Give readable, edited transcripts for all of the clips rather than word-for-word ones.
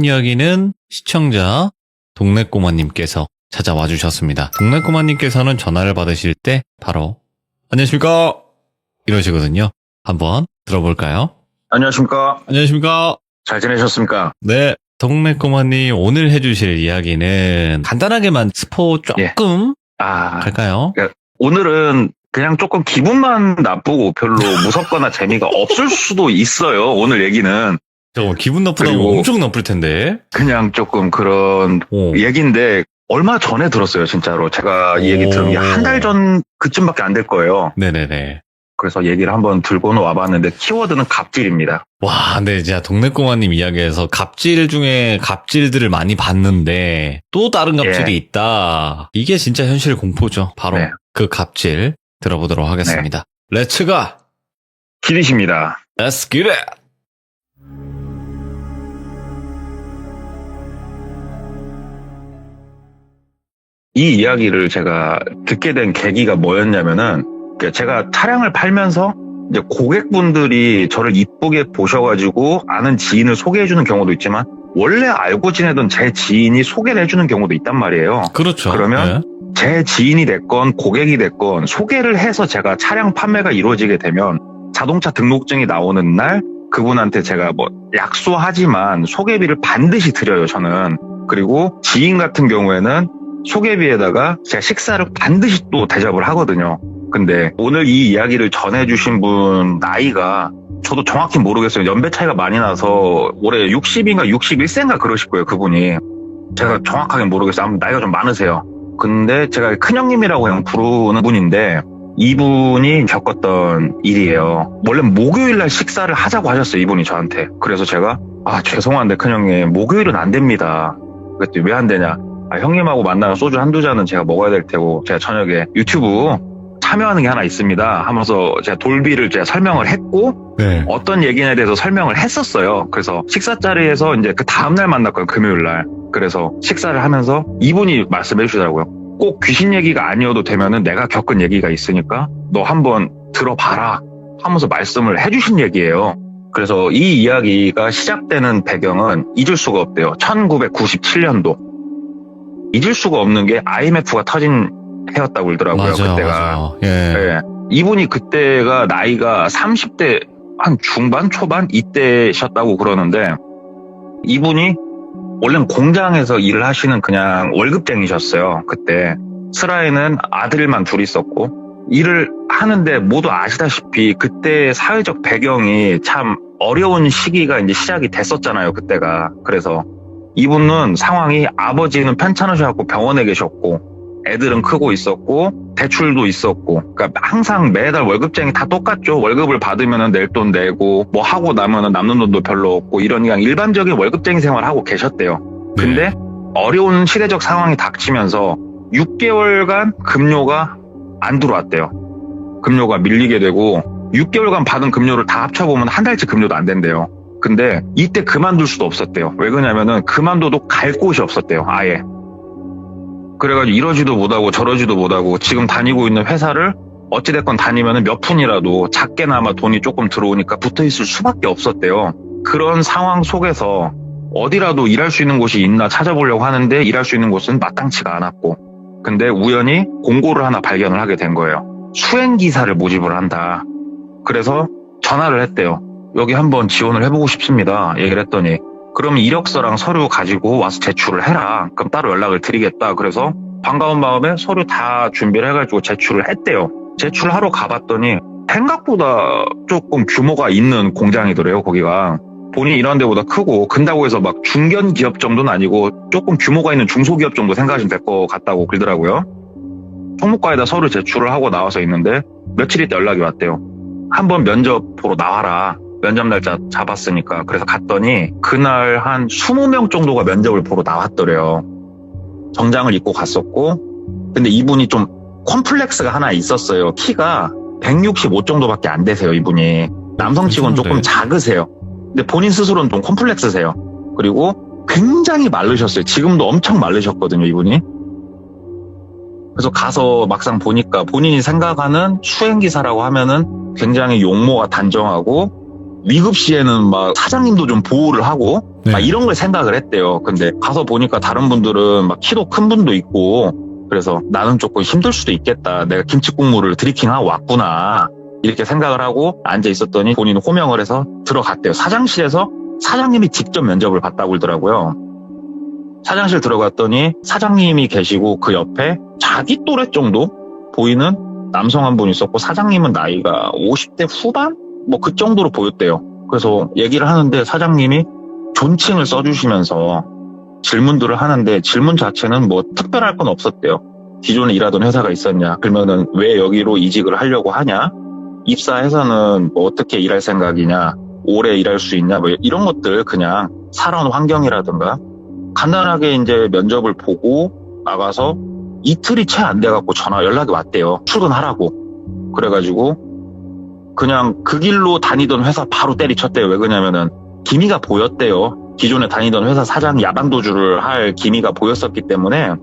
이야기는 시청자 동네꼬마님께서 찾아와 주셨습니다. 동네꼬마님께서는 전화를 받으실 때 바로 안녕하십니까 이러시거든요. 한번 들어볼까요? 안녕하십니까. 안녕하십니까. 잘 지내셨습니까? 네, 동네꼬마님 오늘 해주실 이야기는 간단하게만 스포 조금 할까요? 오늘은 그냥 조금 기분만 나쁘고 별로 무섭거나 재미가 없을 수도 있어요. 오늘 얘기는. 잠깐만, 기분 나쁘다고 엄청 나쁠 텐데. 그냥 조금 그런 얘기인데 얼마 전에 들었어요, 진짜로. 제가 이 얘기 들은 게 한 달 전 그쯤밖에 안 될 거예요. 네네네. 그래서 얘기를 한번 들고는 와봤는데 키워드는 갑질입니다. 와, 근데 제가 동네꼬마님 이야기에서 갑질 중에 갑질들을 많이 봤는데 또 다른 갑질이 있다. 이게 진짜 현실 공포죠. 바로 그 갑질 들어보도록 하겠습니다. 렛츠가! 기리십니다. Let's get it! 이 이야기를 제가 듣게 된 계기가 뭐였냐면은 제가 차량을 팔면서 이제 고객분들이 저를 이쁘게 보셔가지고 아는 지인을 소개해주는 경우도 있지만 원래 알고 지내던 제 지인이 소개를 해주는 경우도 있단 말이에요. 그렇죠. 그러면 제 지인이 됐건 고객이 됐건 소개를 해서 제가 차량 판매가 이루어지게 되면 자동차 등록증이 나오는 날 그분한테 제가 뭐 약소하지만 소개비를 반드시 드려요, 저는. 그리고 지인 같은 경우에는 소개비에다가 제가 식사를 반드시 또 대접을 하거든요. 근데 오늘 이 이야기를 전해주신 분 나이가 저도 정확히 모르겠어요. 연배 차이가 많이 나서 올해 60인가 61세인가 그러실 거예요, 그분이. 제가 정확하게 모르겠어요. 아무튼 나이가 좀 많으세요. 근데 제가 큰형님이라고 그냥 부르는 분인데 이분이 겪었던 일이에요. 원래 목요일날 식사를 하자고 하셨어요, 이분이 저한테. 그래서 제가 죄송한데 큰형님 목요일은 안 됩니다. 그랬더니 왜 안 되냐. 형님하고 만나는 소주 한두 잔은 제가 먹어야 될 테고 제가 저녁에 유튜브 참여하는 게 하나 있습니다 하면서 제가 돌비를 제가 설명을 했고 어떤 얘기에 대해서 설명을 했었어요. 그래서 식사 자리에서 이제 그 다음날 만났거든요, 금요일날. 그래서 식사를 하면서 이분이 말씀해 주시더라고요. 꼭 귀신 얘기가 아니어도 되면은 내가 겪은 얘기가 있으니까 너 한번 들어봐라 하면서 말씀을 해주신 얘기예요. 그래서 이 이야기가 시작되는 배경은 잊을 수가 없대요. 1997년도. 잊을 수가 없는 게 IMF가 터진 해였다고 그러더라고요. 그때가. 이분이 그때가 나이가 30대 한 중반 초반 이때셨다고 그러는데 이분이 원래는 공장에서 일을 하시는 그냥 월급쟁이셨어요. 그때 슬라에는 아들만 둘이 있었고 일을 하는데 모두 아시다시피 그때 사회적 배경이 참 어려운 시기가 이제 시작이 됐었잖아요. 그때가. 그래서 이분은 상황이 아버지는 편찮으셔갖고 병원에 계셨고 애들은 크고 있었고 대출도 있었고 그러니까 항상 매달 월급쟁이 다 똑같죠. 월급을 받으면 낼 돈 내고 뭐 하고 나면 남는 돈도 별로 없고 이런 그냥 일반적인 월급쟁이 생활하고 계셨대요. 근데 어려운 시대적 상황이 닥치면서 6개월간 급료가 안 들어왔대요. 급료가 밀리게 되고 6개월간 받은 급료를 다 합쳐보면 한 달치 급료도 안 된대요. 근데 이때 그만둘 수도 없었대요. 왜 그러냐면은 그만둬도 갈 곳이 없었대요, 아예. 그래가지고 이러지도 못하고 저러지도 못하고 지금 다니고 있는 회사를 어찌됐건 다니면은 몇 푼이라도 작게나마 돈이 조금 들어오니까 붙어있을 수밖에 없었대요. 그런 상황 속에서 어디라도 일할 수 있는 곳이 있나 찾아보려고 하는데 일할 수 있는 곳은 마땅치가 않았고 근데 우연히 공고를 하나 발견을 하게 된 거예요. 수행기사를 모집을 한다. 그래서 전화를 했대요. 여기 한번 지원을 해보고 싶습니다. 얘기를 했더니 그럼 이력서랑 서류 가지고 와서 제출을 해라. 그럼 따로 연락을 드리겠다. 그래서 반가운 마음에 서류 다 준비를 해가지고 제출을 했대요. 제출하러 가봤더니 생각보다 조금 규모가 있는 공장이더래요. 거기가 본인이 일하는 데보다 크고 근다고 해서 막 중견기업 정도는 아니고 조금 규모가 있는 중소기업 정도 생각하시면 될 것 같다고 그러더라고요. 총무과에다 서류 제출을 하고 나와서 있는데 며칠 있다 연락이 왔대요. 한번 면접 보러 나와라. 면접 날짜 잡았으니까. 그래서 갔더니 그날 한 20명 정도가 면접을 보러 나왔더래요. 정장을 입고 갔었고 근데 이분이 좀 컴플렉스가 하나 있었어요. 키가 165 정도밖에 안 되세요, 이분이. 남성치고는 조금 작으세요. 근데 본인 스스로는 좀 컴플렉스세요. 그리고 굉장히 마르셨어요. 지금도 엄청 마르셨거든요, 이분이. 그래서 가서 막상 보니까 본인이 생각하는 수행기사라고 하면은 굉장히 용모가 단정하고 위급 시에는 막 사장님도 좀 보호를 하고 네. 이런 걸 생각을 했대요. 근데 가서 보니까 다른 분들은 막 키도 큰 분도 있고, 그래서 나는 조금 힘들 수도 있겠다. 내가 김치국물을 드리킹하고 왔구나. 이렇게 생각을 하고 앉아 있었더니 본인은 호명을 해서 들어갔대요. 사장실에서 사장님이 직접 면접을 봤다고 그러더라고요. 사장실 들어갔더니 사장님이 계시고 그 옆에 자기 또래 정도 보이는 남성 한 분 있었고, 사장님은 나이가 50대 후반? 뭐 그 정도로 보였대요. 그래서 얘기를 하는데 사장님이 존칭을 써주시면서 질문들을 하는데 질문 자체는 뭐 특별할 건 없었대요. 기존에 일하던 회사가 있었냐? 그러면은 왜 여기로 이직을 하려고 하냐? 입사해서는 뭐 어떻게 일할 생각이냐? 오래 일할 수 있냐? 뭐 이런 것들, 그냥 살아온 환경이라든가 간단하게 이제 면접을 보고 나가서 이틀이 채 안 돼갖고 연락이 왔대요. 출근하라고. 그래가지고 그냥 그 길로 다니던 회사 바로 때리쳤대요. 왜 그러냐면은 기미가 보였대요. 기존에 다니던 회사 사장이 야방도주를 할 기미가 보였었기 때문에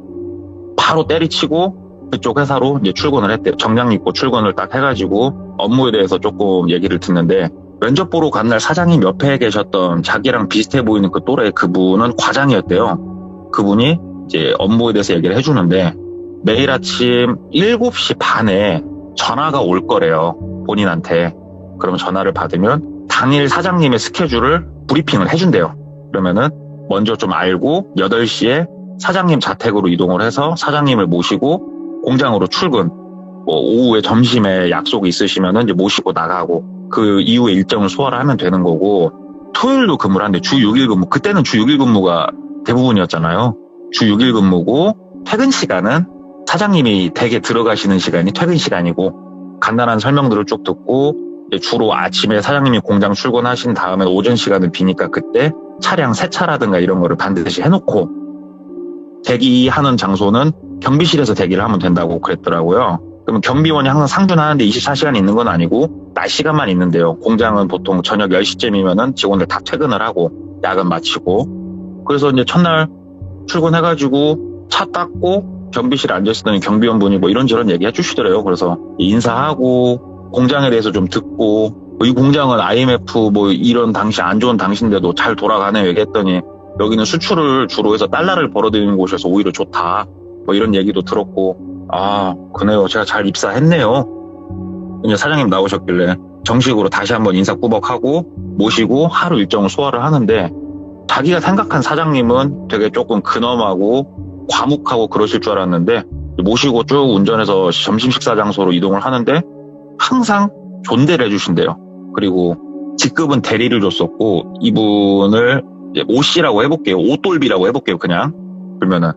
바로 때리치고 그쪽 회사로 이제 출근을 했대요. 정장 입고 출근을 딱 해가지고 업무에 대해서 조금 얘기를 듣는데, 면접 보러 간 날 사장님 옆에 계셨던 자기랑 비슷해 보이는 그 또래 그분은 과장이었대요. 그분이 이제 업무에 대해서 얘기를 해주는데 매일 아침 7시 반에 전화가 올 거래요. 본인한테. 그러면 전화를 받으면 당일 사장님의 스케줄을 브리핑을 해준대요. 그러면은 먼저 좀 알고 8시에 사장님 자택으로 이동을 해서 사장님을 모시고 공장으로 출근, 뭐 오후에 점심에 약속이 있으시면은 이제 모시고 나가고 그 이후에 일정을 소화를 하면 되는 거고, 토요일도 근무를 하는데 주 6일 근무, 그때는 주 6일 근무가 대부분이었잖아요. 주 6일 근무고 퇴근 시간은 사장님이 댁에 들어가시는 시간이 퇴근 시간이고, 간단한 설명들을 쭉 듣고 이제 주로 아침에 사장님이 공장 출근하신 다음에 오전 시간은 비니까 그때 차량 세차라든가 이런 거를 반드시 해놓고, 대기하는 장소는 경비실에서 대기를 하면 된다고 그랬더라고요. 그러면 경비원이 항상 상준하는데 24시간 있는 건 아니고 낮 시간만 있는데요. 공장은 보통 저녁 10시쯤이면은 직원들 다 퇴근을 하고 야근 마치고, 그래서 이제 첫날 출근해가지고 차 닦고 경비실에 앉아있었더니 경비원분이 뭐 이런저런 얘기 해주시더래요. 그래서 인사하고 공장에 대해서 좀 듣고, 이 공장은 IMF 뭐 이런 당시 안 좋은 당시인데도 잘 돌아가네 얘기했더니 여기는 수출을 주로 해서 달러를 벌어들이는 곳이어서 오히려 좋다, 뭐 이런 얘기도 들었고, 그네요. 제가 잘 입사했네요. 이제 사장님 나오셨길래 정식으로 다시 한번 인사 꾸벅하고 모시고 하루 일정을 소화를 하는데, 자기가 생각한 사장님은 되게 조금 근엄하고 과묵하고 그러실 줄 알았는데, 모시고 쭉 운전해서 점심 식사 장소로 이동을 하는데 항상 존대를 해주신대요. 그리고 직급은 대리를 줬었고, 이분을 오씨라고 해볼게요. 오돌비라고 해볼게요. 그냥. 그러면은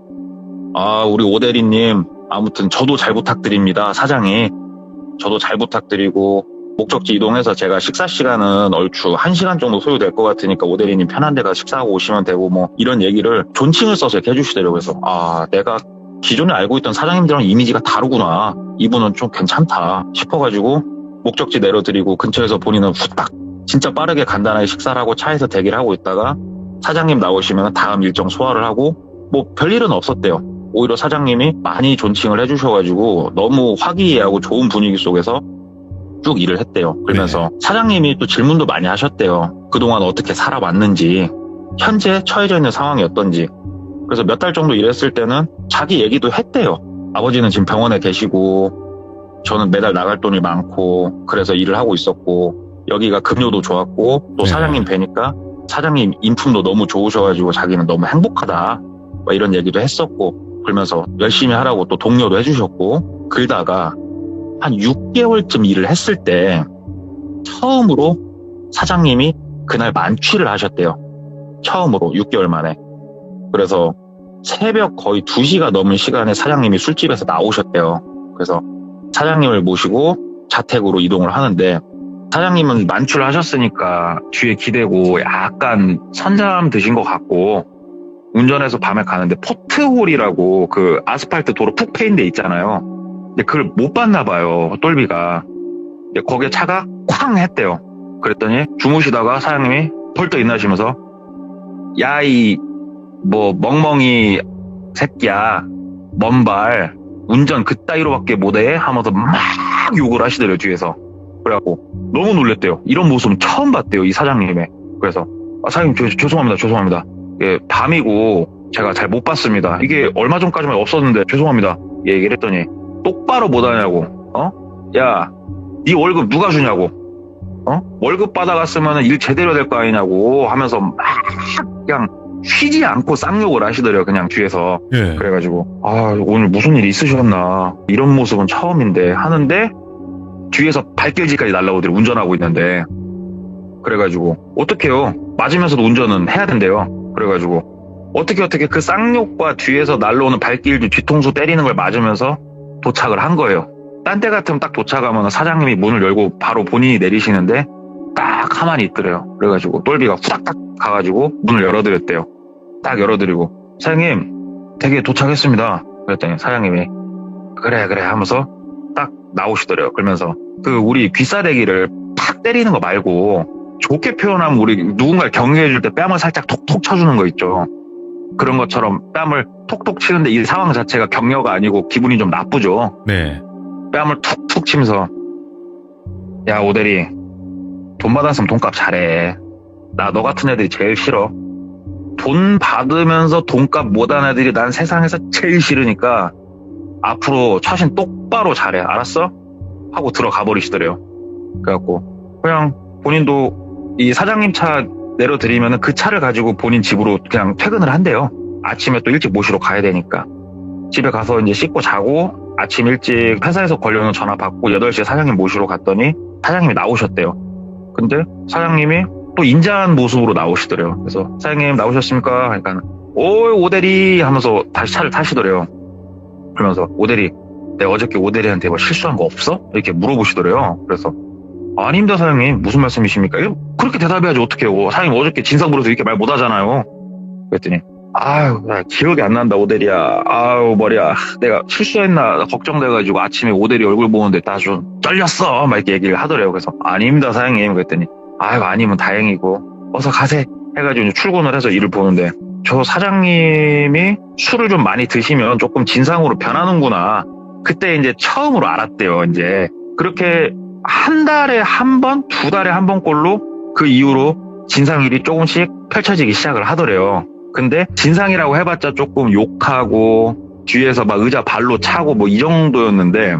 우리 오대리님 아무튼 저도 잘 부탁드립니다. 사장이 저도 잘 부탁드리고, 목적지 이동해서 제가 식사 시간은 얼추 1시간 정도 소요될 것 같으니까 오대리님 편한 데 가서 식사하고 오시면 되고, 뭐 이런 얘기를 존칭을 써서 이렇게 해주시더라고요. 그래서 내가 기존에 알고 있던 사장님들랑 이미지가 다르구나, 이분은 좀 괜찮다 싶어가지고 목적지 내려드리고 근처에서 본인은 후딱 진짜 빠르게 간단하게 식사를 하고 차에서 대기를 하고 있다가 사장님 나오시면 다음 일정 소화를 하고, 뭐 별일은 없었대요. 오히려 사장님이 많이 존칭을 해주셔가지고 너무 화기애애하고 좋은 분위기 속에서 쭉 일을 했대요. 그러면서 사장님이 또 질문도 많이 하셨대요. 그동안 어떻게 살아왔는지, 현재 처해져 있는 상황이 어떤지. 그래서 몇 달 정도 일했을 때는 자기 얘기도 했대요. 아버지는 지금 병원에 계시고 저는 매달 나갈 돈이 많고 그래서 일을 하고 있었고, 여기가 급료도 좋았고 또 사장님 뵈니까 사장님 인품도 너무 좋으셔가지고 자기는 너무 행복하다, 뭐 이런 얘기도 했었고, 그러면서 열심히 하라고 또 독려도 해주셨고, 그러다가 한 6개월쯤 일을 했을 때 처음으로 사장님이 그날 만취를 하셨대요. 처음으로 6개월 만에. 그래서 새벽 거의 2시가 넘은 시간에 사장님이 술집에서 나오셨대요. 그래서 사장님을 모시고 자택으로 이동을 하는데, 사장님은 만취를 하셨으니까 뒤에 기대고 약간 선잠 드신 것 같고, 운전해서 밤에 가는데 포트홀이라고 그 아스팔트 도로 푹 패인 데 있잖아요. 근데 그걸 못 봤나 봐요, 똘비가. 근데 거기에 차가 쾅 했대요. 그랬더니 주무시다가 사장님이 벌떡 일어나시면서 야, 이 뭐 멍멍이 새끼야, 먼발 운전 그따위로밖에 못해 하면서 막 욕을 하시더래요, 뒤에서. 그래갖고 너무 놀랬대요. 이런 모습은 처음 봤대요, 이 사장님의. 그래서 사장님, 죄송합니다. 예, 밤이고 제가 잘 못 봤습니다. 이게 얼마 전까지만 없었는데 죄송합니다. 예, 얘기를 했더니 똑바로 못 하냐고. 야, 네 월급 누가 주냐고. 월급 받아갔으면 일 제대로 될 거 아니냐고 하면서 막 그냥 쉬지 않고 쌍욕을 하시더래요. 그냥 뒤에서. 예. 그래가지고 오늘 무슨 일 있으셨나, 이런 모습은 처음인데 하는데 뒤에서 발길질까지 날라오더래. 운전하고 있는데. 그래가지고 어떡해요, 맞으면서도 운전은 해야 된대요. 그래가지고 어떻게 그 쌍욕과 뒤에서 날라오는 발길질, 뒤통수 때리는 걸 맞으면서 도착을 한 거예요. 딴 때 같으면 딱 도착하면 사장님이 문을 열고 바로 본인이 내리시는데 딱 가만히 있더래요. 그래가지고 똘비가 후닥닥 가가지고 문을 열어드렸대요. 딱 열어드리고 사장님 댁에 도착했습니다. 그랬더니 사장님이 그래 하면서 딱 나오시더래요. 그러면서 그 우리 귀싸대기를 팍 때리는 거 말고 좋게 표현하면 우리 누군가를 격려해줄 때 뺨을 살짝 톡톡 쳐주는 거 있죠. 그런 것처럼 뺨을 톡톡 치는데 이 상황 자체가 격려가 아니고 기분이 좀 나쁘죠. 네. 뺨을 툭툭 치면서 야, 오대리, 돈 받았으면 돈값 잘해. 나 너 같은 애들이 제일 싫어. 돈 받으면서 돈값 못하는 애들이 난 세상에서 제일 싫으니까 앞으로 처신 똑바로 잘해. 알았어? 하고 들어가 버리시더래요. 그래갖고 그냥 본인도 이 사장님 차 내려드리면 그 차를 가지고 본인 집으로 그냥 퇴근을 한대요. 아침에 또 일찍 모시러 가야 되니까. 집에 가서 이제 씻고 자고 아침 일찍 회사에서 걸려오는 전화 받고 8시에 사장님 모시러 갔더니 사장님이 나오셨대요. 근데 사장님이 또 인자한 모습으로 나오시더래요. 그래서 사장님 나오셨습니까? 그러니까 오대리 하면서 다시 차를 타시더래요. 그러면서 오대리, 내가 어저께 오대리한테 뭐 실수한 거 없어? 이렇게 물어보시더래요. 그래서 아닙니다 사장님, 무슨 말씀이십니까? 그렇게 대답해야지 어떡해요. 사장님 어저께 진상 부려서 이렇게 말 못하잖아요. 그랬더니 나 기억이 안 난다 오대리야. 머리야, 내가 실수했나 걱정돼가지고 아침에 오대리 얼굴 보는데 나 좀 떨렸어 막 이렇게 얘기를 하더래요. 그래서 아닙니다 사장님. 그랬더니 아니면 다행이고 어서 가세 해가지고 이제 출근을 해서 일을 보는데 저 사장님이 술을 좀 많이 드시면 조금 진상으로 변하는구나, 그때 이제 처음으로 알았대요. 이제 그렇게 한 달에 한 번, 2달에 한 번꼴로 그 이후로 진상일이 조금씩 펼쳐지기 시작을 하더래요. 근데 진상이라고 해봤자 조금 욕하고 뒤에서 막 의자 발로 차고 뭐 이 정도였는데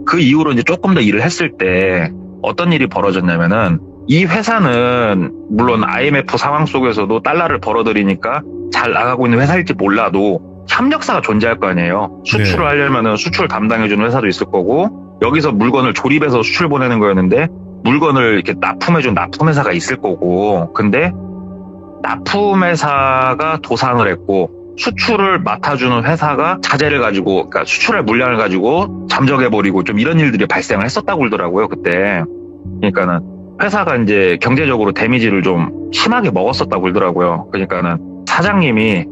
그 이후로 이제 조금 더 일을 했을 때 어떤 일이 벌어졌냐면은 이 회사는 물론 IMF 상황 속에서도 달러를 벌어들이니까 잘 나가고 있는 회사일지 몰라도 협력사가 존재할 거 아니에요. 수출을 하려면은 수출 담당해주는 회사도 있을 거고 여기서 물건을 조립해서 수출 보내는 거였는데 물건을 이렇게 납품해준 납품회사가 있을 거고, 근데 납품회사가 도산을 했고 수출을 맡아주는 회사가 자재를 가지고, 그러니까 수출할 물량을 가지고 잠적해버리고 좀 이런 일들이 발생을 했었다고 그러더라고요, 그때. 그러니까는 회사가 이제 경제적으로 데미지를 좀 심하게 먹었었다고 그러더라고요. 그러니까는 사장님이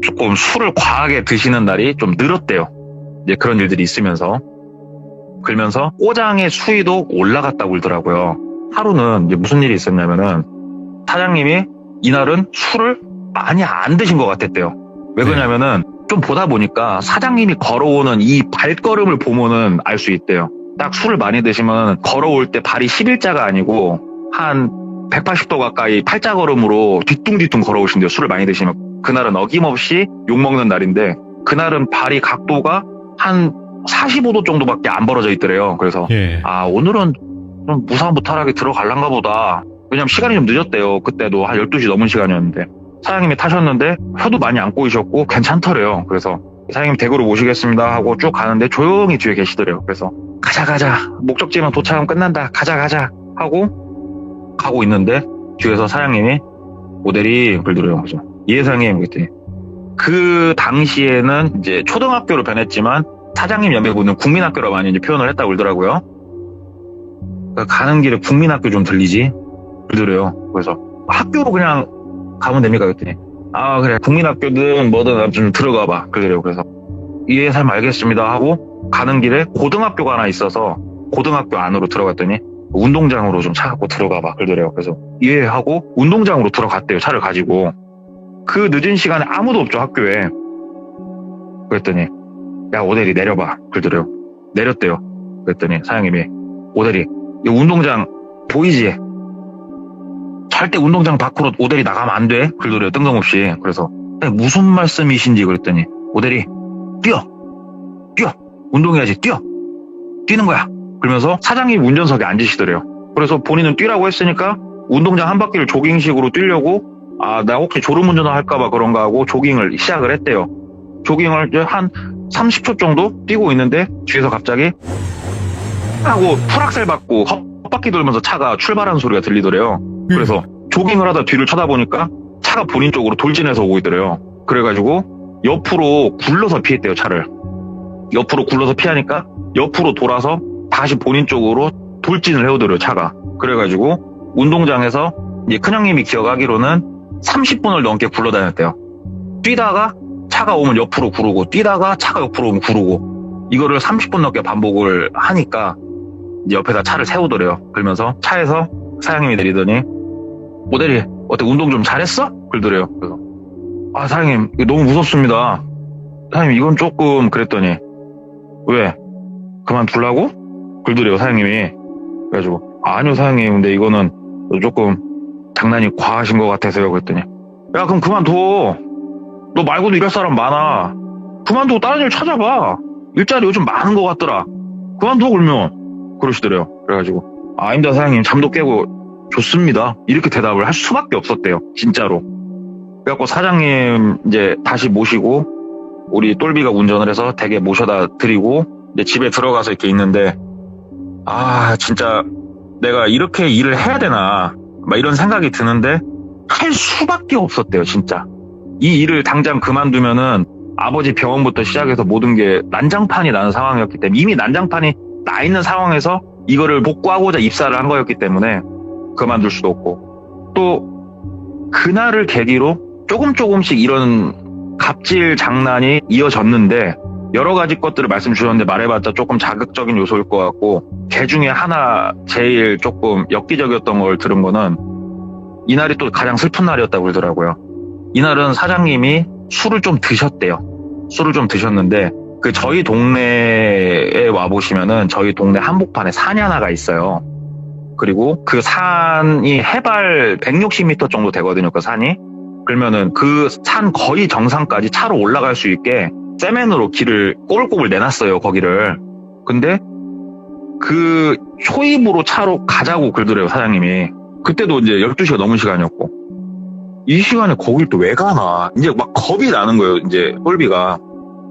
조금 술을 과하게 드시는 날이 좀 늘었대요. 이제 그런 일들이 있으면서. 그러면서 꼬장의 수위도 올라갔다고 그러더라고요. 하루는 이제 무슨 일이 있었냐면은 사장님이 이날은 술을 많이 안 드신 것 같았대요. 왜 그러냐면은 좀 보다 보니까 사장님이 걸어오는 이 발걸음을 보면은 알 수 있대요. 딱 술을 많이 드시면 걸어올 때 발이 11자가 아니고 한 180도 가까이 팔자걸음으로 뒤뚱뒤뚱 걸어오신대요. 술을 많이 드시면. 그날은 어김없이 욕먹는 날인데 그날은 발이 각도가 한 45도 정도밖에 안 벌어져 있더래요. 그래서 오늘은 좀 무사무탈하게 들어갈란가 보다. 왜냐면 시간이 좀 늦었대요. 그때도 한 12시 넘은 시간이었는데 사장님이 타셨는데 혀도 많이 안 꼬이셨고 괜찮더래요. 그래서 사장님 댁으로 모시겠습니다 하고 쭉 가는데 조용히 뒤에 계시더래요. 그래서 가자 목적지만 도착하면 끝난다, 가자 하고 가고 있는데 뒤에서 사장님이 오대리 그러더래요. 그래서 예 사장님 그랬더니 그 당시에는 이제 초등학교로 변했지만 사장님 연배분은 국민학교라고 많이 이제 표현을 했다고 그러더라고요. 가는 길에 국민학교 좀 들리지? 그러더래요. 그래서 학교로 그냥 가면 됩니까? 그랬더니 그래 국민학교든 뭐든 좀 들어가 봐 그러더래요. 그래서 예 사장님 알겠습니다 하고 가는 길에 고등학교가 하나 있어서 고등학교 안으로 들어갔더니 운동장으로 좀 차 갖고 들어가 봐 그러더래요. 그래서 예 하고 운동장으로 들어갔대요. 차를 가지고. 그 늦은 시간에 아무도 없죠 학교에. 그랬더니 야 오대리 내려봐 그러더래요. 내렸대요. 그랬더니 사장님이 오대리 이 운동장 보이지? 절대 운동장 밖으로 오대리 나가면 안 돼. 그러더래요. 뜬금없이. 그래서 무슨 말씀이신지 그랬더니 오대리 뛰어. 운동해야지. 뛰는 거야. 그러면서 사장님 운전석에 앉으시더래요. 그래서 본인은 뛰라고 했으니까 운동장 한 바퀴를 조깅식으로 뛰려고 나 혹시 졸음운전을 할까봐 그런가 하고 조깅을 시작을 했대요. 조깅을 이제 한 30초 정도 뛰고 있는데 뒤에서 갑자기 하고 풀악셀 받고 헛바퀴 돌면서 차가 출발하는 소리가 들리더래요. 그래서 조깅을 하다 뒤를 쳐다보니까 차가 본인 쪽으로 돌진해서 오고 있더래요. 그래가지고 옆으로 굴러서 피했대요, 차를. 옆으로 굴러서 피하니까 옆으로 돌아서 다시 본인 쪽으로 돌진을 해오더래요, 차가. 그래가지고 운동장에서 이제 큰형님이 기억하기로는 30분을 넘게 굴러다녔대요. 뛰다가 차가 오면 옆으로 구르고 뛰다가 차가 옆으로 오면 구르고 이거를 30분 넘게 반복을 하니까 이제 옆에다 차를 세우더래요. 그러면서 차에서 사장님이 내리더니 모델이 어때 운동 좀 잘했어? 그러더래요. 그래서 사장님 이거 너무 무섭습니다. 사장님 이건 조금 그랬더니 왜? 그만둘라고? 그러더래요 사장님이. 그래가지고 아니요 사장님 근데 이거는 조금 장난이 과하신 것 같아서요. 그랬더니 야 그럼 그만둬. 너 말고도 일할 사람 많아. 그만두고 다른 일 찾아봐. 일자리 요즘 많은 것 같더라. 그만둬 그러면. 그러시더래요. 그래가지고 아닙니다 사장님 잠도 깨고 좋습니다. 이렇게 대답을 할 수밖에 없었대요. 진짜로. 그래갖고 사장님 이제 다시 모시고 우리 똘비가 운전을 해서 댁에 모셔다 드리고 이제 집에 들어가서 이렇게 있는데 진짜 내가 이렇게 일을 해야 되나 막 이런 생각이 드는데 할 수밖에 없었대요. 진짜. 이 일을 당장 그만두면은 아버지 병원부터 시작해서 모든 게 난장판이 나는 상황이었기 때문에 이미 난장판이 나 있는 상황에서 이거를 복구하고자 입사를 한 거였기 때문에 그만둘 수도 없고 또 그날을 계기로 조금씩 이런 갑질 장난이 이어졌는데 여러 가지 것들을 말씀 주셨는데 말해봤자 조금 자극적인 요소일 것 같고 그 중에 하나 제일 조금 엽기적이었던 걸 들은 거는 이날이 또 가장 슬픈 날이었다고 그러더라고요. 이날은 사장님이 술을 좀 드셨대요. 술을 좀 드셨는데 저희 동네에 와보시면은 저희 동네 한복판에 산이 하나가 있어요. 그리고 그 산이 해발 160m 정도 되거든요. 그 산이. 그러면은 그 산 거의 정상까지 차로 올라갈 수 있게 세면으로 길을 꼬불꼬불 내놨어요. 거기를. 근데 그 초입으로 차로 가자고 그러더래요. 사장님이. 그때도 이제 12시가 넘은 시간이었고 이 시간에 거길 또 왜 가나 이제 막 겁이 나는 거예요. 이제 똘비가.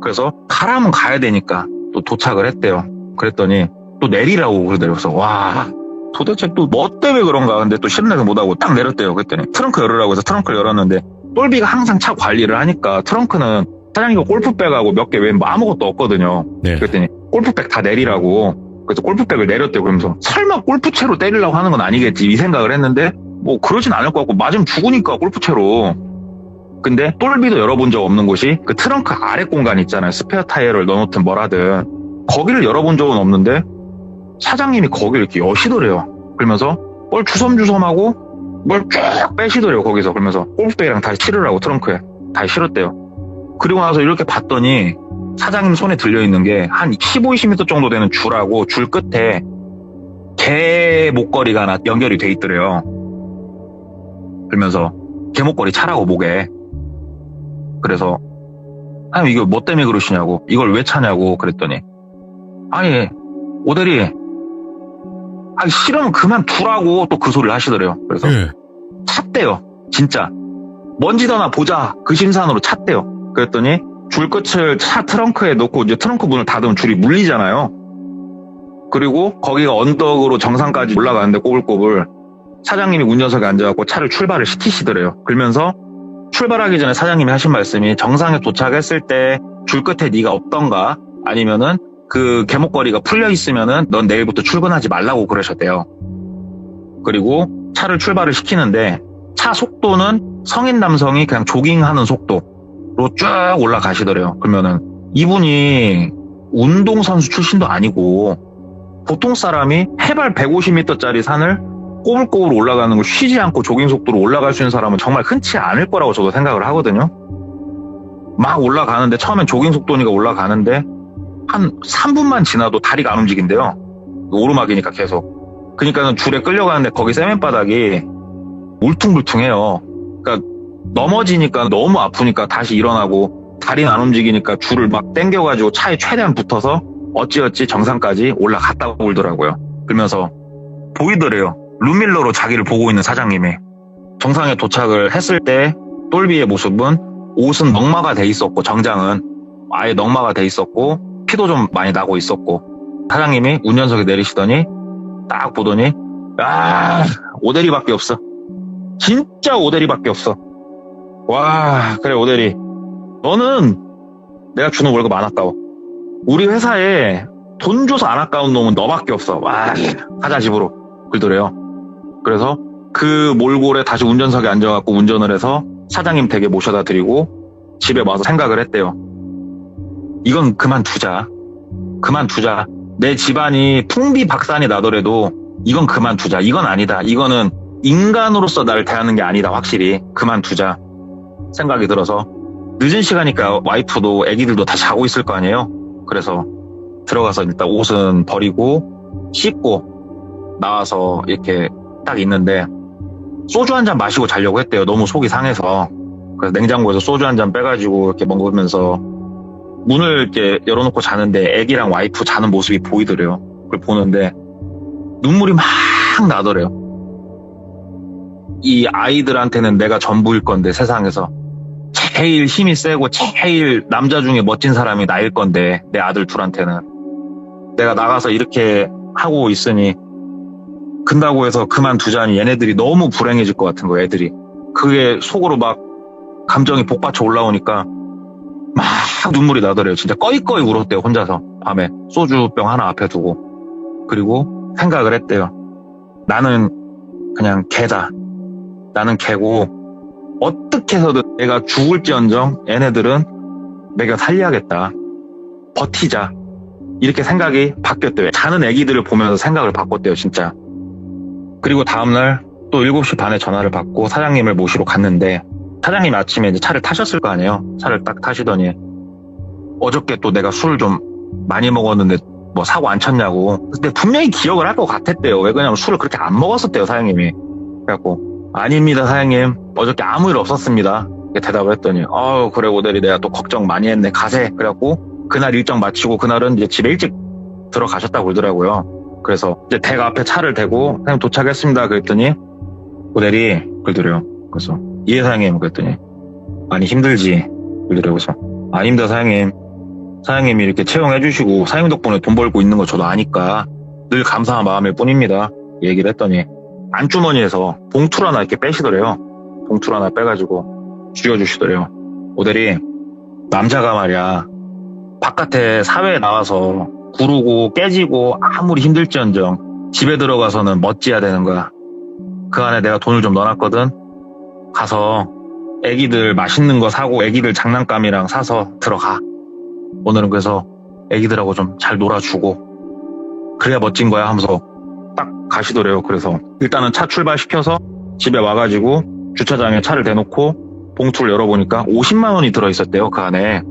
그래서 가라면 가야 되니까 또 도착을 했대요. 그랬더니 또 내리라고 그러더래요. 그래서 와 도대체 또 뭐 때문에 그런가. 근데 또 신나게 못하고 딱 내렸대요. 그랬더니 트렁크 열으라고 해서 트렁크를 열었는데 똘비가 항상 차 관리를 하니까 트렁크는 사장님이 골프백하고 몇 개 외엔 뭐 아무것도 없거든요. 네. 그랬더니 골프백 다 내리라고. 그래서 골프백을 내렸대요. 그러면서 설마 골프채로 때리려고 하는 건 아니겠지 이 생각을 했는데 뭐 그러진 않을 것 같고 맞으면 죽으니까 골프채로. 근데 똘비도 열어본 적 없는 곳이 그 트렁크 아래 공간 있잖아요. 스페어 타이어를 넣어놓든 뭐라든 거기를 열어본 적은 없는데 사장님이 거기를 이렇게 여시더래요. 그러면서 뭘 주섬주섬하고 뭘 쭉 빼시더래요. 거기서. 그러면서 골프백이랑 다시 치르라고 트렁크에 다시 실었대요. 그리고 나서 이렇게 봤더니 사장님 손에 들려있는 게 한 15, 20m 정도 되는 줄하고 줄 끝에 개 목걸이가 하나 연결이 돼 있더래요. 그러면서 개 목걸이 차라고 목에. 그래서 아니 이거 뭐 때문에 그러시냐고 이걸 왜 차냐고 그랬더니 아니 오대리 싫으면 그만두라고 또 그 소리를 하시더래요. 그래서 찼대요. 진짜 먼지더나 보자 그 심산으로 찼대요. 그랬더니 줄 끝을 차 트렁크에 놓고 이제 트렁크 문을 닫으면 줄이 물리잖아요. 그리고 거기가 언덕으로 정상까지 올라가는데 꼬불꼬불 사장님이 운전석에 앉아갖고 차를 출발을 시키시더래요. 그러면서 출발하기 전에 사장님이 하신 말씀이 정상에 도착했을 때 줄 끝에 네가 없던가 아니면은 그 개목걸이가 풀려 있으면은 넌 내일부터 출근하지 말라고 그러셨대요. 그리고 차를 출발을 시키는데 차 속도는 성인 남성이 그냥 조깅하는 속도로 쭉 올라가시더래요. 그러면은 이분이 운동선수 출신도 아니고 보통 사람이 해발 150m짜리 산을 꼬불꼬불 올라가는 걸 쉬지 않고 조깅 속도로 올라갈 수 있는 사람은 정말 흔치 않을 거라고 저도 생각을 하거든요. 막 올라가는데 처음엔 조깅 속도니까 올라가는데 한 3분만 지나도 다리가 안 움직인대요. 오르막이니까 계속. 그러니까는 줄에 끌려가는데 거기 세면바닥이 울퉁불퉁해요. 그러니까 넘어지니까 너무 아프니까 다시 일어나고 다리는 안 움직이니까 줄을 막 당겨가지고 차에 최대한 붙어서 어찌어찌 정상까지 올라갔다 오더라고요. 그러면서 보이더래요. 룸밀러로 자기를 보고 있는 사장님이. 정상에 도착을 했을 때 똘비의 모습은 옷은 넉마가 돼 있었고 정장은 아예 넉마가 돼 있었고 피도 좀 많이 나고 있었고 사장님이 운전석에 내리시더니 딱 보더니 오대리밖에 없어. 진짜 오대리밖에 없어. 와, 그래 오대리, 너는 내가 주는 월급 안 아까워. 우리 회사에 돈 줘서 안 아까운 놈은 너밖에 없어. 와, 가자 집으로. 그러더래요. 그래서 그 몰골에 다시 운전석에 앉아갖고 운전을 해서 사장님 댁에 모셔다 드리고 집에 와서 생각을 했대요. 이건 그만두자. 내 집안이 풍비박산이 나더라도 이건 그만두자. 이건 아니다. 이거는 인간으로서 나를 대하는 게 아니다. 확실히 그만두자 생각이 들어서 늦은 시간이니까 와이프도 애기들도 다 자고 있을 거 아니에요. 그래서 들어가서 일단 옷은 버리고 씻고 나와서 이렇게 딱 있는데 소주 한 잔 마시고 자려고 했대요. 너무 속이 상해서. 그래서 냉장고에서 소주 한 잔 빼가지고 이렇게 먹으면서 문을 이렇게 열어놓고 자는데 애기랑 와이프 자는 모습이 보이더래요. 그걸 보는데 눈물이 막 나더래요. 이 아이들한테는 내가 전부일 건데 세상에서 제일 힘이 세고 제일 남자 중에 멋진 사람이 나일 건데 내 아들 둘한테는 내가 나가서 이렇게 하고 있으니 근다고 해서 그만두자니 얘네들이 너무 불행해질 것 같은 거예요. 애들이 그게 속으로 막 감정이 복받쳐 올라오니까 막 눈물이 나더래요. 진짜 꺼이꺼이 울었대요. 혼자서 밤에 소주병 하나 앞에 두고. 그리고 생각을 했대요. 나는 그냥 개다. 나는 개고 어떻게 해서든 내가 죽을지언정 얘네들은 내가 살려야겠다. 버티자. 이렇게 생각이 바뀌었대요. 자는 애기들을 보면서 생각을 바꿨대요. 진짜. 그리고 다음날 또 7시 반에 전화를 받고 사장님을 모시러 갔는데 사장님이 아침에 이제 차를 타셨을 거 아니에요. 차를 딱 타시더니 어저께 또 내가 술을 좀 많이 먹었는데 뭐 사고 안 쳤냐고. 근데 분명히 기억을 할 것 같았대요. 왜 그러냐면 술을 그렇게 안 먹었었대요. 사장님이. 그래갖고 아닙니다 사장님. 어저께 아무 일 없었습니다. 이렇게 대답을 했더니 그래 오대리 내가 또 걱정 많이 했네. 가세. 그래갖고 그날 일정 마치고 그날은 이제 집에 일찍 들어가셨다고 그러더라고요. 그래서 이제 댁 앞에 차를 대고 사장님 도착했습니다. 그랬더니 오대리 그러더래요. 그래서 예 사장님. 그랬더니 많이 힘들지. 그러더래요. 그래서 아닙니다 사장님. 사장님이 이렇게 채용해 주시고 사장님 덕분에 돈 벌고 있는 거 저도 아니까 늘 감사한 마음일 뿐입니다. 얘기를 했더니 안주머니에서 봉투를 하나 이렇게 빼시더래요. 봉투를 하나 빼가지고 쥐어주시더래요. 오대리, 남자가 말이야 바깥에 사회에 나와서 구르고 깨지고 아무리 힘들지언정 집에 들어가서는 멋지야 되는 거야. 그 안에 내가 돈을 좀 넣어놨거든. 가서 애기들 맛있는 거 사고 애기들 장난감이랑 사서 들어가. 오늘은 그래서 애기들하고 좀 잘 놀아주고 그래야 멋진 거야 하면서 딱 가시더래요. 그래서 일단은 차 출발시켜서 집에 와가지고 주차장에 차를 대놓고 봉투를 열어보니까 50만 원이 들어있었대요. 그 안에.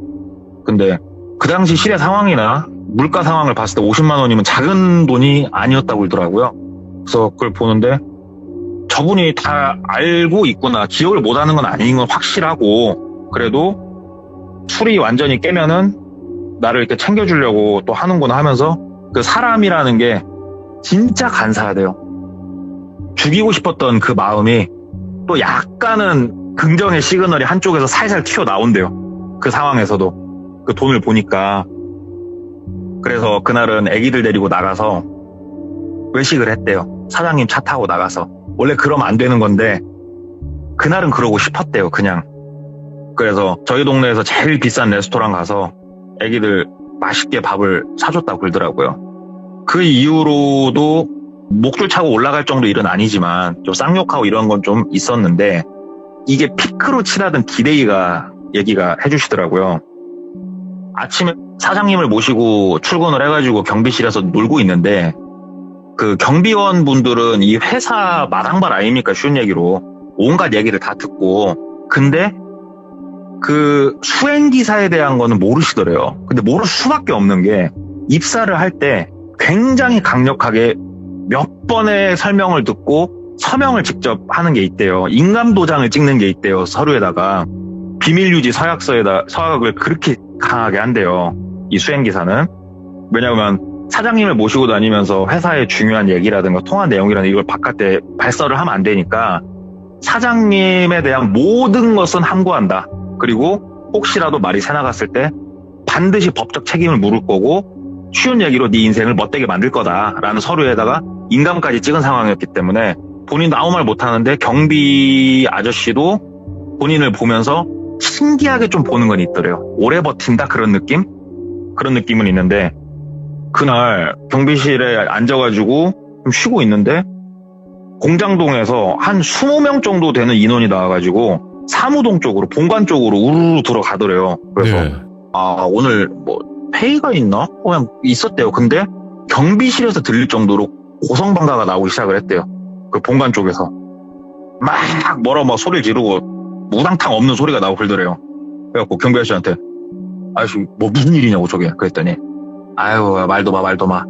근데 그 당시 시대 상황이나 물가 상황을 봤을 때 50만 원이면 작은 돈이 아니었다고 그러더라고요. 그래서 그걸 보는데 저분이 다 알고 있구나. 기억을 못하는 건 아닌 건 확실하고 그래도 술이 완전히 깨면은 나를 이렇게 챙겨주려고 또 하는구나 하면서 그 사람이라는 게 진짜 간사하대요. 죽이고 싶었던 그 마음이 또 약간은 긍정의 시그널이 한쪽에서 살살 튀어나온대요. 그 상황에서도 그 돈을 보니까. 그래서 그날은 애기들 데리고 나가서 외식을 했대요. 사장님 차 타고 나가서. 원래 그러면 안 되는 건데 그날은 그러고 싶었대요. 그냥. 그래서 저희 동네에서 제일 비싼 레스토랑 가서 애기들 맛있게 밥을 사줬다고 그러더라고요. 그 이후로도 목줄 차고 올라갈 정도 일은 아니지만 좀 쌍욕하고 이런 건 좀 있었는데 이게 피크로 치닫은 디데이가 얘기가 해주시더라고요. 아침에 사장님을 모시고 출근을 해가지고 경비실에서 놀고 있는데 그 경비원 분들은 이 회사 마당발 아닙니까? 쉬운 얘기로 온갖 얘기를 다 듣고 근데 그 수행기사에 대한 거는 모르시더래요. 근데 모를 수밖에 없는 게 입사를 할 때 굉장히 강력하게 몇 번의 설명을 듣고 서명을 직접 하는 게 있대요. 인감도장을 찍는 게 있대요. 서류에다가. 비밀유지 서약을 그렇게 강하게 한대요. 이 수행기사는. 왜냐하면 사장님을 모시고 다니면서 회사의 중요한 얘기라든가 통화 내용이라든가 이걸 바깥에 발설을 하면 안 되니까 사장님에 대한 모든 것은 함구한다. 그리고 혹시라도 말이 새나갔을 때 반드시 법적 책임을 물을 거고 쉬운 얘기로 네 인생을 멋되게 만들 거다라는 서류에다가 인감까지 찍은 상황이었기 때문에 본인도 아무 말 못하는데 경비 아저씨도 본인을 보면서 신기하게 좀 보는 건 있더래요. 오래 버틴다 그런 느낌? 그런 느낌은 있는데 그날 경비실에 앉아가지고 좀 쉬고 있는데 공장동에서 한 20명 정도 되는 인원이 나와가지고 사무동 쪽으로 본관 쪽으로 우르르 들어가더래요. 그래서 네. 오늘 뭐 회의가 있나? 그냥 있었대요. 근데 경비실에서 들릴 정도로 고성방가가 나오기 시작을 했대요. 그 본관 쪽에서 막 뭐라 소리를 지르고 무당탕 없는 소리가 나오고 그러더래요. 그래갖고 경비 아저씨한테 아저씨 뭐 무슨 일이냐고 저게 그랬더니 아유 말도 마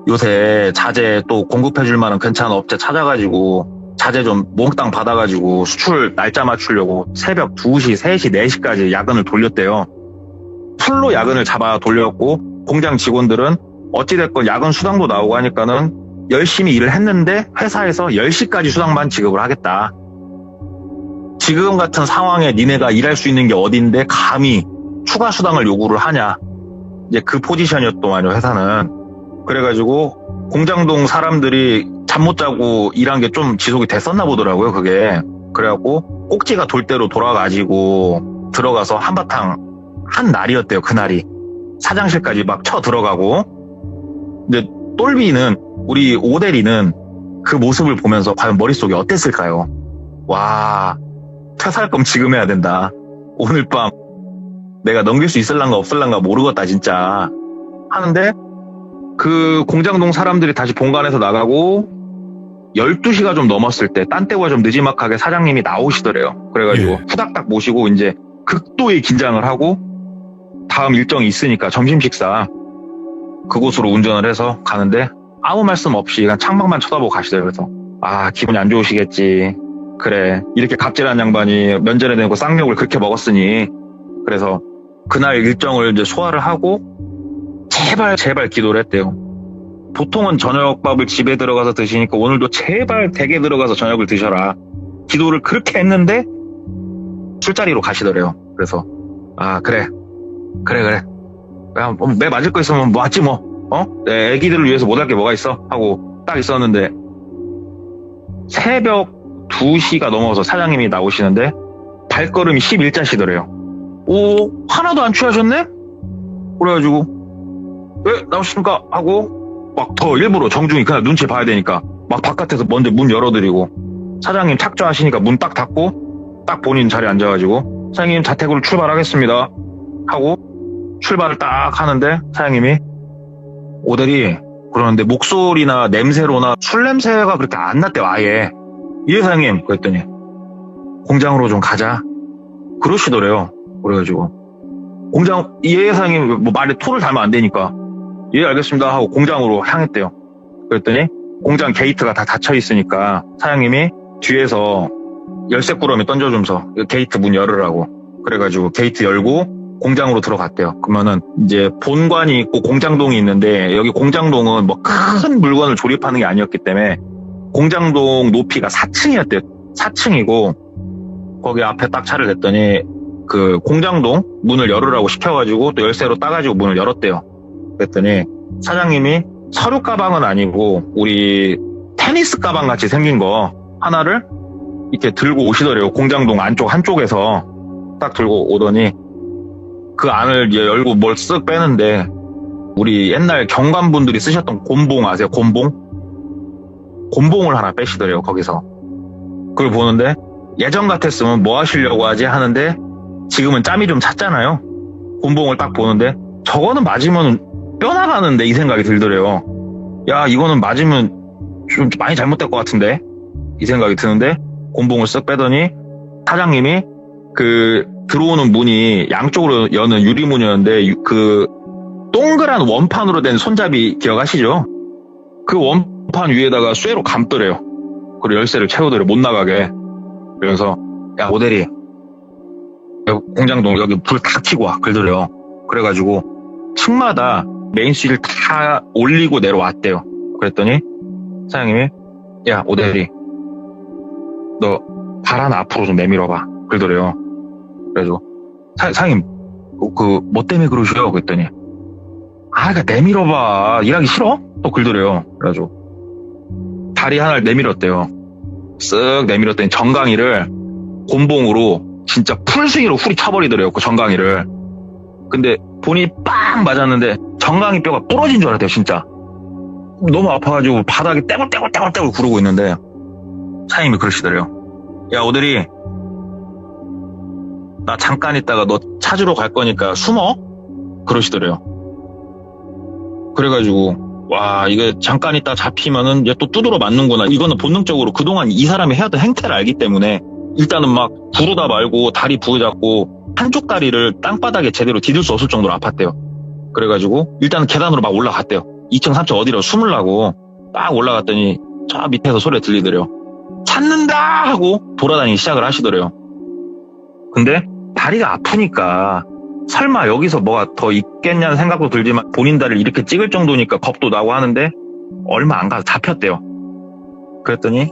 요새 자재 또 공급해줄 만한 괜찮은 업체 찾아가지고 자재 좀 몽땅 받아가지고 수출 날짜 맞추려고 새벽 2시, 3시, 4시까지 야근을 돌렸대요. 풀로 야근을 잡아 돌렸고 공장 직원들은 어찌됐건 야근 수당도 나오고 하니까는 열심히 일을 했는데 회사에서 10시까지 수당만 지급을 하겠다. 지금 같은 상황에 니네가 일할 수 있는 게 어딘데 감히 추가 수당을 요구를 하냐. 이제 그 포지션이었더만요, 회사는. 그래가지고 공장동 사람들이 잠 못 자고 일한 게 좀 지속이 됐었나 보더라고요, 그게. 그래갖고 꼭지가 돌 대로 돌아가지고 들어가서 한바탕 한 날이었대요, 그날이. 사장실까지 막 쳐 들어가고. 근데 똘비는, 우리 오대리는 그 모습을 보면서 과연 머릿속에 어땠을까요? 와, 퇴사할 지금 해야 된다. 오늘 밤 내가 넘길 수 있을란가 없을란가 모르겠다 진짜 하는데 그 공장동 사람들이 다시 본관에서 나가고 12시가 좀 넘었을 때 딴 때보다 좀 늦지막하게 사장님이 나오시더래요. 그래가지고 후닥닥 모시고 이제 극도의 긴장을 하고 다음 일정이 있으니까 점심 식사 그곳으로 운전을 해서 가는데 아무 말씀 없이 그냥 창밖만 쳐다보고 가시더래요. 그래서 기분이 안 좋으시겠지. 그래 이렇게 갑질한 양반이 면전에 대고 쌍욕을 그렇게 먹었으니 그래서 그날 일정을 이제 소화를 하고 제발 기도를 했대요. 보통은 저녁밥을 집에 들어가서 드시니까 오늘도 제발 댁에 들어가서 저녁을 드셔라. 기도를 그렇게 했는데 술자리로 가시더래요. 그래서 그래 매 맞을 거 있으면 뭐 하지 뭐 내 애기들을 위해서 못할 게 뭐가 있어 하고 딱 있었는데 새벽 2시가 넘어서 사장님이 나오시는데 발걸음이 11자시더래요. 하나도 안 취하셨네? 그래가지고 왜 나오십니까? 하고 막 더 일부러 정중히 그냥 눈치 봐야 되니까 막 바깥에서 먼저 문 열어드리고 사장님 착조하시니까 문 딱 닫고 딱 본인 자리에 앉아가지고 사장님 자택으로 출발하겠습니다 하고 출발을 딱 하는데 사장님이 오더리 그러는데 목소리나 냄새로나 술 냄새가 그렇게 안 났대요. 아예. 예 사장님 그랬더니 공장으로 좀 가자 그러시더래요. 그래가지고 예 사장님 뭐 말에 토를 달면 안 되니까 예 알겠습니다 하고 공장으로 향했대요. 그랬더니 공장 게이트가 다 닫혀 있으니까 사장님이 뒤에서 열쇠 꾸러미 던져주면서 게이트 문 열으라고 그래가지고 게이트 열고 공장으로 들어갔대요. 그러면은 이제 본관이 있고 공장동이 있는데 여기 공장동은 뭐 큰 물건을 조립하는 게 아니었기 때문에 공장동 높이가 4층이었대요. 4층이고 거기 앞에 딱 차를 냈더니 그 공장동 문을 열으라고 시켜가지고 또 열쇠로 따가지고 문을 열었대요. 그랬더니 사장님이 서류 가방은 아니고 우리 테니스 가방 같이 생긴 거 하나를 이렇게 들고 오시더래요. 공장동 안쪽 한쪽에서 딱 들고 오더니 그 안을 이제 열고 뭘 쓱 빼는데 우리 옛날 경관분들이 쓰셨던 곤봉 아세요? 곤봉을 하나 빼시더래요. 거기서 그걸 보는데 예전 같았으면 뭐 하시려고 하지 하는데 지금은 짬이 좀 찼잖아요. 곤봉을 딱 보는데 저거는 맞으면 뼈 나가는데 이 생각이 들더래요. 야 이거는 맞으면 좀 많이 잘못될 것 같은데 이 생각이 드는데 곤봉을 쓱 빼더니 사장님이 그 들어오는 문이 양쪽으로 여는 유리문이었는데 그 동그란 원판으로 된 손잡이 기억하시죠? 그 원판 위에다가 쇠로 감더래요. 그리고 열쇠를 채우더래, 못 나가게. 그래서, 야, 오대리, 여기 공장동 여기 불 다 켜고 와. 그러더래요. 그래가지고, 층마다 메인 스위치를 다 올리고 내려왔대요. 그랬더니, 사장님이, 야, 오대리, 너 발 하나 앞으로 좀 내밀어봐. 그러더래요. 그래서, 사장님, 뭐 때문에 그러셔요? 그랬더니, 그러니까 내밀어봐. 일하기 싫어? 또 그러더래요. 그래가지고, 다리 하나를 내밀었대요. 쓱 내밀었더니 정강이를 곤봉으로 진짜 풀스윙으로 후리 쳐버리더래요. 그 정강이를. 근데 본인이 빵 맞았는데 정강이 뼈가 부러진 줄 알았대요. 진짜. 너무 아파가지고 바닥에 떼굴떼굴 구르고 있는데 사장님이 그러시더래요. 야, 오대리, 나 잠깐 있다가 너 찾으러 갈 거니까 숨어? 그러시더래요. 그래가지고, 와, 이게 잠깐 있다 잡히면은 얘 또 두드러 맞는구나. 이거는 본능적으로 그동안 이 사람이 해왔던 행태를 알기 때문에 일단은 막 구르다 말고 다리 부여잡고 한쪽 다리를 땅바닥에 제대로 디딜 수 없을 정도로 아팠대요. 그래가지고 일단은 계단으로 막 올라갔대요. 2층, 3층 어디로 숨으려고 딱 올라갔더니 저 밑에서 소리 들리더래요. 찾는다! 하고 돌아다니기 시작을 하시더래요. 근데 다리가 아프니까 설마 여기서 뭐가 더 있겠냐는 생각도 들지만 본인 다리를 이렇게 찍을 정도니까 겁도 나고 하는데 얼마 안 가서 잡혔대요. 그랬더니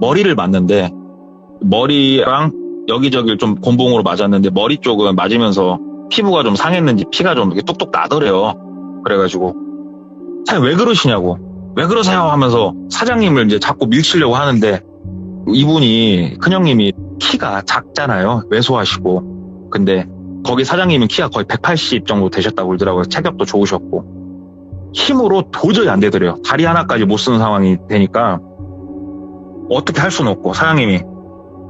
머리를 맞는데 머리랑 여기저기를 좀 곤봉으로 맞았는데 머리 쪽은 맞으면서 피부가 좀 상했는지 피가 좀 이렇게 뚝뚝 나더래요. 그래가지고 사장님 왜 그러시냐고, 왜 그러세요 하면서 사장님을 이제 자꾸 밀치려고 하는데 이분이 큰형님이 키가 작잖아요. 왜소하시고. 근데 거기 사장님은 키가 거의 180 정도 되셨다고 그러더라고요. 체격도 좋으셨고. 힘으로 도저히 안 되더래요. 다리 하나까지 못 쓰는 상황이 되니까 어떻게 할 수는 없고 사장님이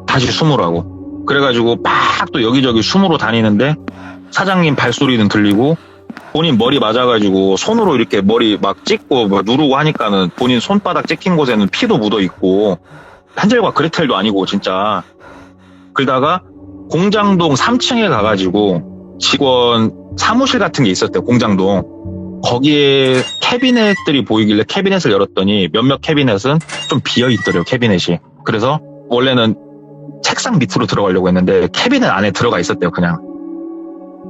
다시 숨으라고. 그래가지고 막 또 여기저기 숨으러 다니는데 사장님 발소리는 들리고 본인 머리 맞아가지고 손으로 이렇게 머리 막 찍고 막 누르고 하니까는 본인 손바닥 찍힌 곳에는 피도 묻어 있고 헨젤과 그레텔도 아니고 진짜. 그러다가 공장동 3층에 가가지고 직원 사무실 같은 게 있었대요. 공장동. 거기에 캐비넷들이 보이길래 캐비넷을 열었더니 몇몇 캐비넷은 좀 비어있더래요. 캐비넷이. 그래서 원래는 책상 밑으로 들어가려고 했는데 캐비넷 안에 들어가 있었대요. 그냥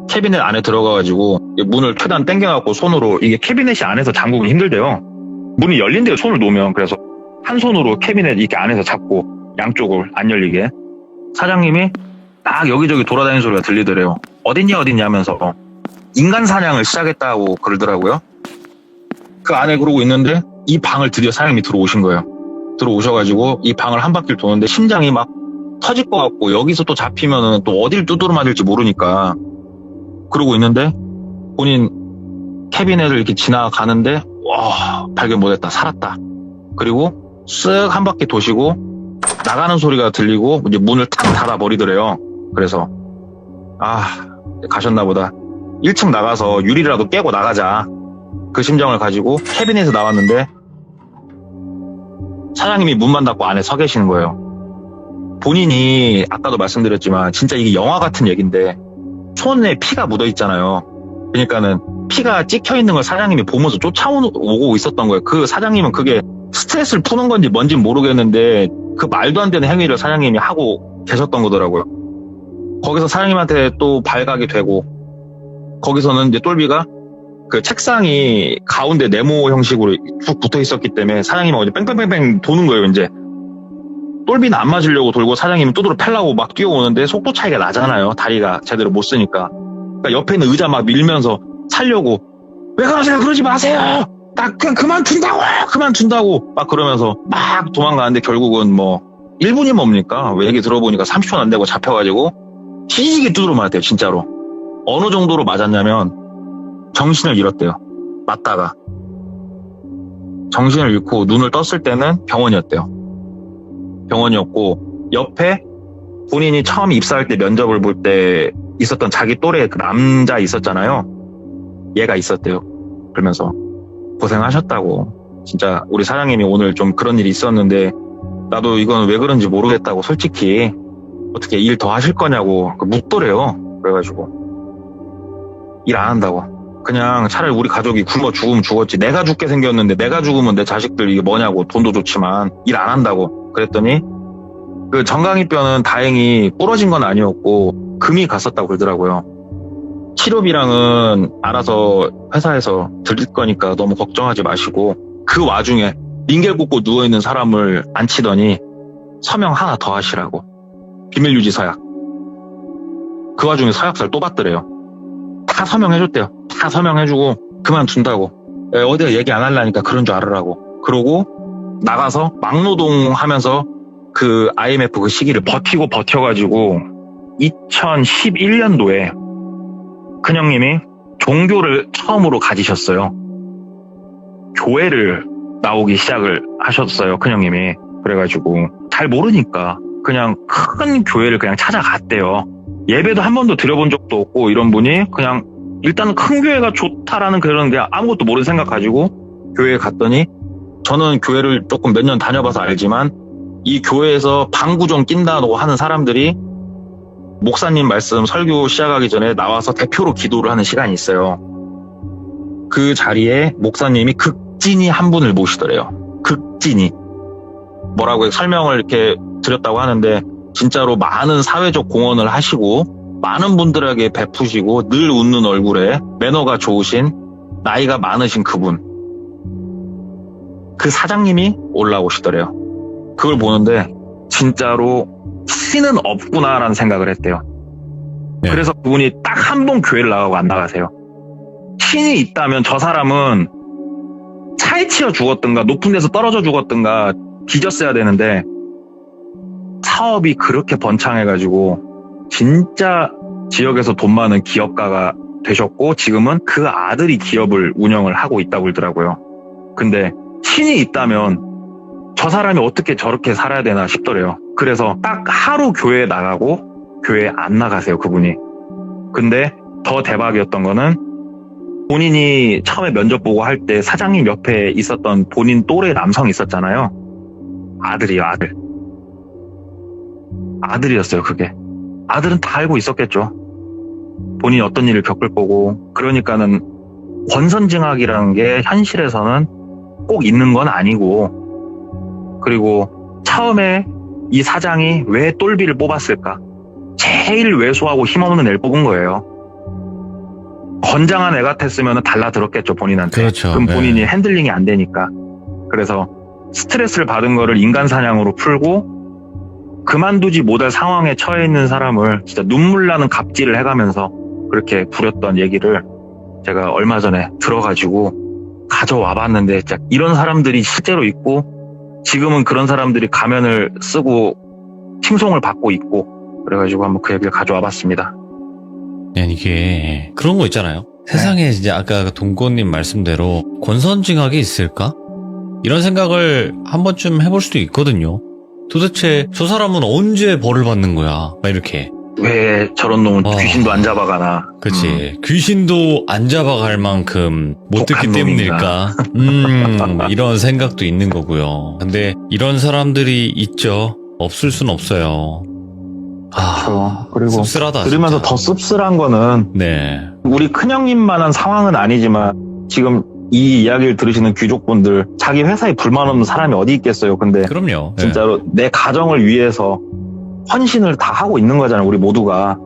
캐비넷 안에 들어가가지고 문을 최대한 당겨갖고 손으로, 이게 캐비넷이 안에서 잠그기 힘들대요. 문이 열린 데에 손을 놓으면. 그래서 한 손으로 캐비넷 이렇게 안에서 잡고 양쪽을 안 열리게. 사장님이 딱 여기저기 돌아다니는 소리가 들리더래요. 어딨냐 하면서 인간 사냥을 시작했다고 그러더라고요. 그 안에 그러고 있는데 이 방을 드디어 사장님이 들어오신 거예요. 들어오셔가지고 이 방을 한 바퀴를 도는데 심장이 막 터질 것 같고 여기서 또 잡히면은 또 어딜 두드려 맞을지 모르니까 그러고 있는데 본인 캐비넷을 이렇게 지나가는데 와, 발견 못했다. 살았다. 그리고 쓱 한 바퀴 도시고 나가는 소리가 들리고 이제 문을 탁 닫아버리더래요. 그래서 가셨나 보다. 1층 나가서 유리라도 깨고 나가자. 그 심정을 가지고 캐비넷에서 나왔는데 사장님이 문만 닫고 안에 서 계시는 거예요. 본인이 아까도 말씀드렸지만 진짜 이게 영화 같은 얘기인데 손에 피가 묻어 있잖아요. 그러니까는 피가 찍혀 있는 걸 사장님이 보면서 쫓아오고 있었던 거예요. 그 사장님은 그게 스트레스를 푸는 건지 뭔지 모르겠는데 그 말도 안 되는 행위를 사장님이 하고 계셨던 거더라고요. 거기서 사장님한테 또 발각이 되고 거기서는 이제 똘비가 그 책상이 가운데 네모 형식으로 쭉 붙어 있었기 때문에 사장님하고 이제 뺑뺑뺑뺑 도는 거예요. 이제 똘비는 안 맞으려고 돌고 사장님은 두드러 패려고 막 뛰어오는데 속도 차이가 나잖아요. 다리가 제대로 못 쓰니까. 그러니까 옆에 있는 의자 막 밀면서 살려고 왜 그러세요? 그러지 마세요. 나 그냥 그만둔다고 막 그러면서 막 도망가는데 결국은 뭐 1분이 뭡니까? 왜 얘기 들어보니까 30초 안 되고 잡혀가지고 뒤지게 두드러 맞았대요. 진짜로. 어느 정도로 맞았냐면 정신을 잃었대요. 맞다가 정신을 잃고 눈을 떴을 때는 병원이었대요. 병원이었고 옆에 본인이 처음 입사할 때 면접을 볼 때 있었던 자기 또래 그 남자 있었잖아요. 얘가 있었대요. 그러면서 고생하셨다고. 진짜 우리 사장님이 오늘 좀 그런 일이 있었는데 나도 이건 왜 그런지 모르겠다고 솔직히 어떻게 일 더 하실 거냐고 묻더래요. 그래가지고 일 안 한다고. 그냥 차라리 우리 가족이 굶어 죽으면 죽었지. 내가 죽게 생겼는데 내가 죽으면 내 자식들 이게 뭐냐고. 돈도 좋지만 일 안 한다고. 그랬더니 그 정강이뼈는 다행히 부러진 건 아니었고 금이 갔었다고 그러더라고요. 치료비랑은 알아서 회사에서 드릴 거니까 너무 걱정하지 마시고, 그 와중에 링겔 꽂고 누워있는 사람을 앉히더니 서명 하나 더 하시라고. 비밀유지 서약. 그 와중에 서약서를 또 받더래요. 다 서명해줬대요. 다 서명해주고 그만둔다고. 어디가 얘기 안 하려니까 그런 줄 알으라고. 그러고 나가서 막노동 하면서 그 IMF 그 시기를 버텨가지고 2011년도에 큰형님이 종교를 처음으로 가지셨어요. 교회를 나오기 시작을 하셨어요, 큰형님이. 그래가지고 잘 모르니까 그냥 큰 교회를 그냥 찾아갔대요. 예배도 한 번도 드려본 적도 없고 이런 분이 그냥 일단은 큰 교회가 좋다라는 그런 게 아무것도 모르는 생각 가지고 교회에 갔더니, 저는 교회를 조금 몇 년 다녀봐서 알지만 이 교회에서 방구 좀 낀다고 하는 사람들이 목사님 말씀 설교 시작하기 전에 나와서 대표로 기도를 하는 시간이 있어요. 그 자리에 목사님이 극진히 한 분을 모시더래요. 극진히. 뭐라고 설명을 이렇게 드렸다고 하는데, 진짜로 많은 사회적 공헌을 하시고 많은 분들에게 베푸시고 늘 웃는 얼굴에 매너가 좋으신 나이가 많으신 그분, 그 사장님이 올라오시더래요. 그걸 보는데 진짜로 신은 없구나라는 생각을 했대요. 네. 그래서 그분이 딱 한 번 교회를 나가고 안 나가세요. 신이 있다면 저 사람은 차에 치여 죽었든가 높은 데서 떨어져 죽었든가 뒤졌어야 되는데, 사업이 그렇게 번창해가지고 진짜 지역에서 돈 많은 기업가가 되셨고, 지금은 그 아들이 기업을 운영을 하고 있다고 그러더라고요. 근데 신이 있다면 저 사람이 어떻게 저렇게 살아야 되나 싶더래요. 그래서 딱 하루 교회에 나가고 교회에 안 나가세요, 그분이. 근데 더 대박이었던 거는, 본인이 처음에 면접 보고 할 때 사장님 옆에 있었던 본인 또래 남성이 있었잖아요. 아들이요, 아들. 아들이었어요, 그게. 아들은 다 알고 있었겠죠. 본인이 어떤 일을 겪을 거고. 그러니까는 권선징악이라는 게 현실에서는 꼭 있는 건 아니고, 그리고 처음에 이 사장이 왜 똘비를 뽑았을까? 제일 왜소하고 힘없는 애를 뽑은 거예요. 건장한 애 같았으면 달라들었겠죠, 본인한테. 그렇죠. 그럼 본인이 네. 핸들링이 안 되니까. 그래서 스트레스를 받은 거를 인간 사냥으로 풀고 그만두지 못할 상황에 처해 있는 사람을 진짜 눈물 나는 갑질을 해가면서 그렇게 부렸던 얘기를 제가 얼마 전에 들어가지고 가져와 봤는데, 진짜 이런 사람들이 실제로 있고 지금은 그런 사람들이 가면을 쓰고 칭송을 받고 있고, 그래가지고 한번 그 얘기를 가져와 봤습니다. 네, 이게 그런 거 있잖아요. 세상에 진짜 아까 그 동고님 말씀대로 권선징악이 있을까? 이런 생각을 한 번쯤 해볼 수도 있거든요. 도대체 저 사람은 언제 벌을 받는 거야? 막 이렇게. 왜 저런 놈은 귀신도 안 잡아가나. 그치. 귀신도 안 잡아갈 만큼 못 듣기 독한 때문일까? 이런 생각도 있는 거고요. 근데 이런 사람들이 있죠. 없을 순 없어요. 그렇죠. 그리고 씁쓸하다. 들으면서 진짜. 더 씁쓸한 거는, 네. 우리 큰형님만한 상황은 아니지만 지금 이 이야기를 들으시는 귀족분들, 자기 회사에 불만 없는 사람이 어디 있겠어요. 근데 그럼요. 네. 진짜로 내 가정을 위해서 헌신을 다 하고 있는 거잖아요, 우리 모두가.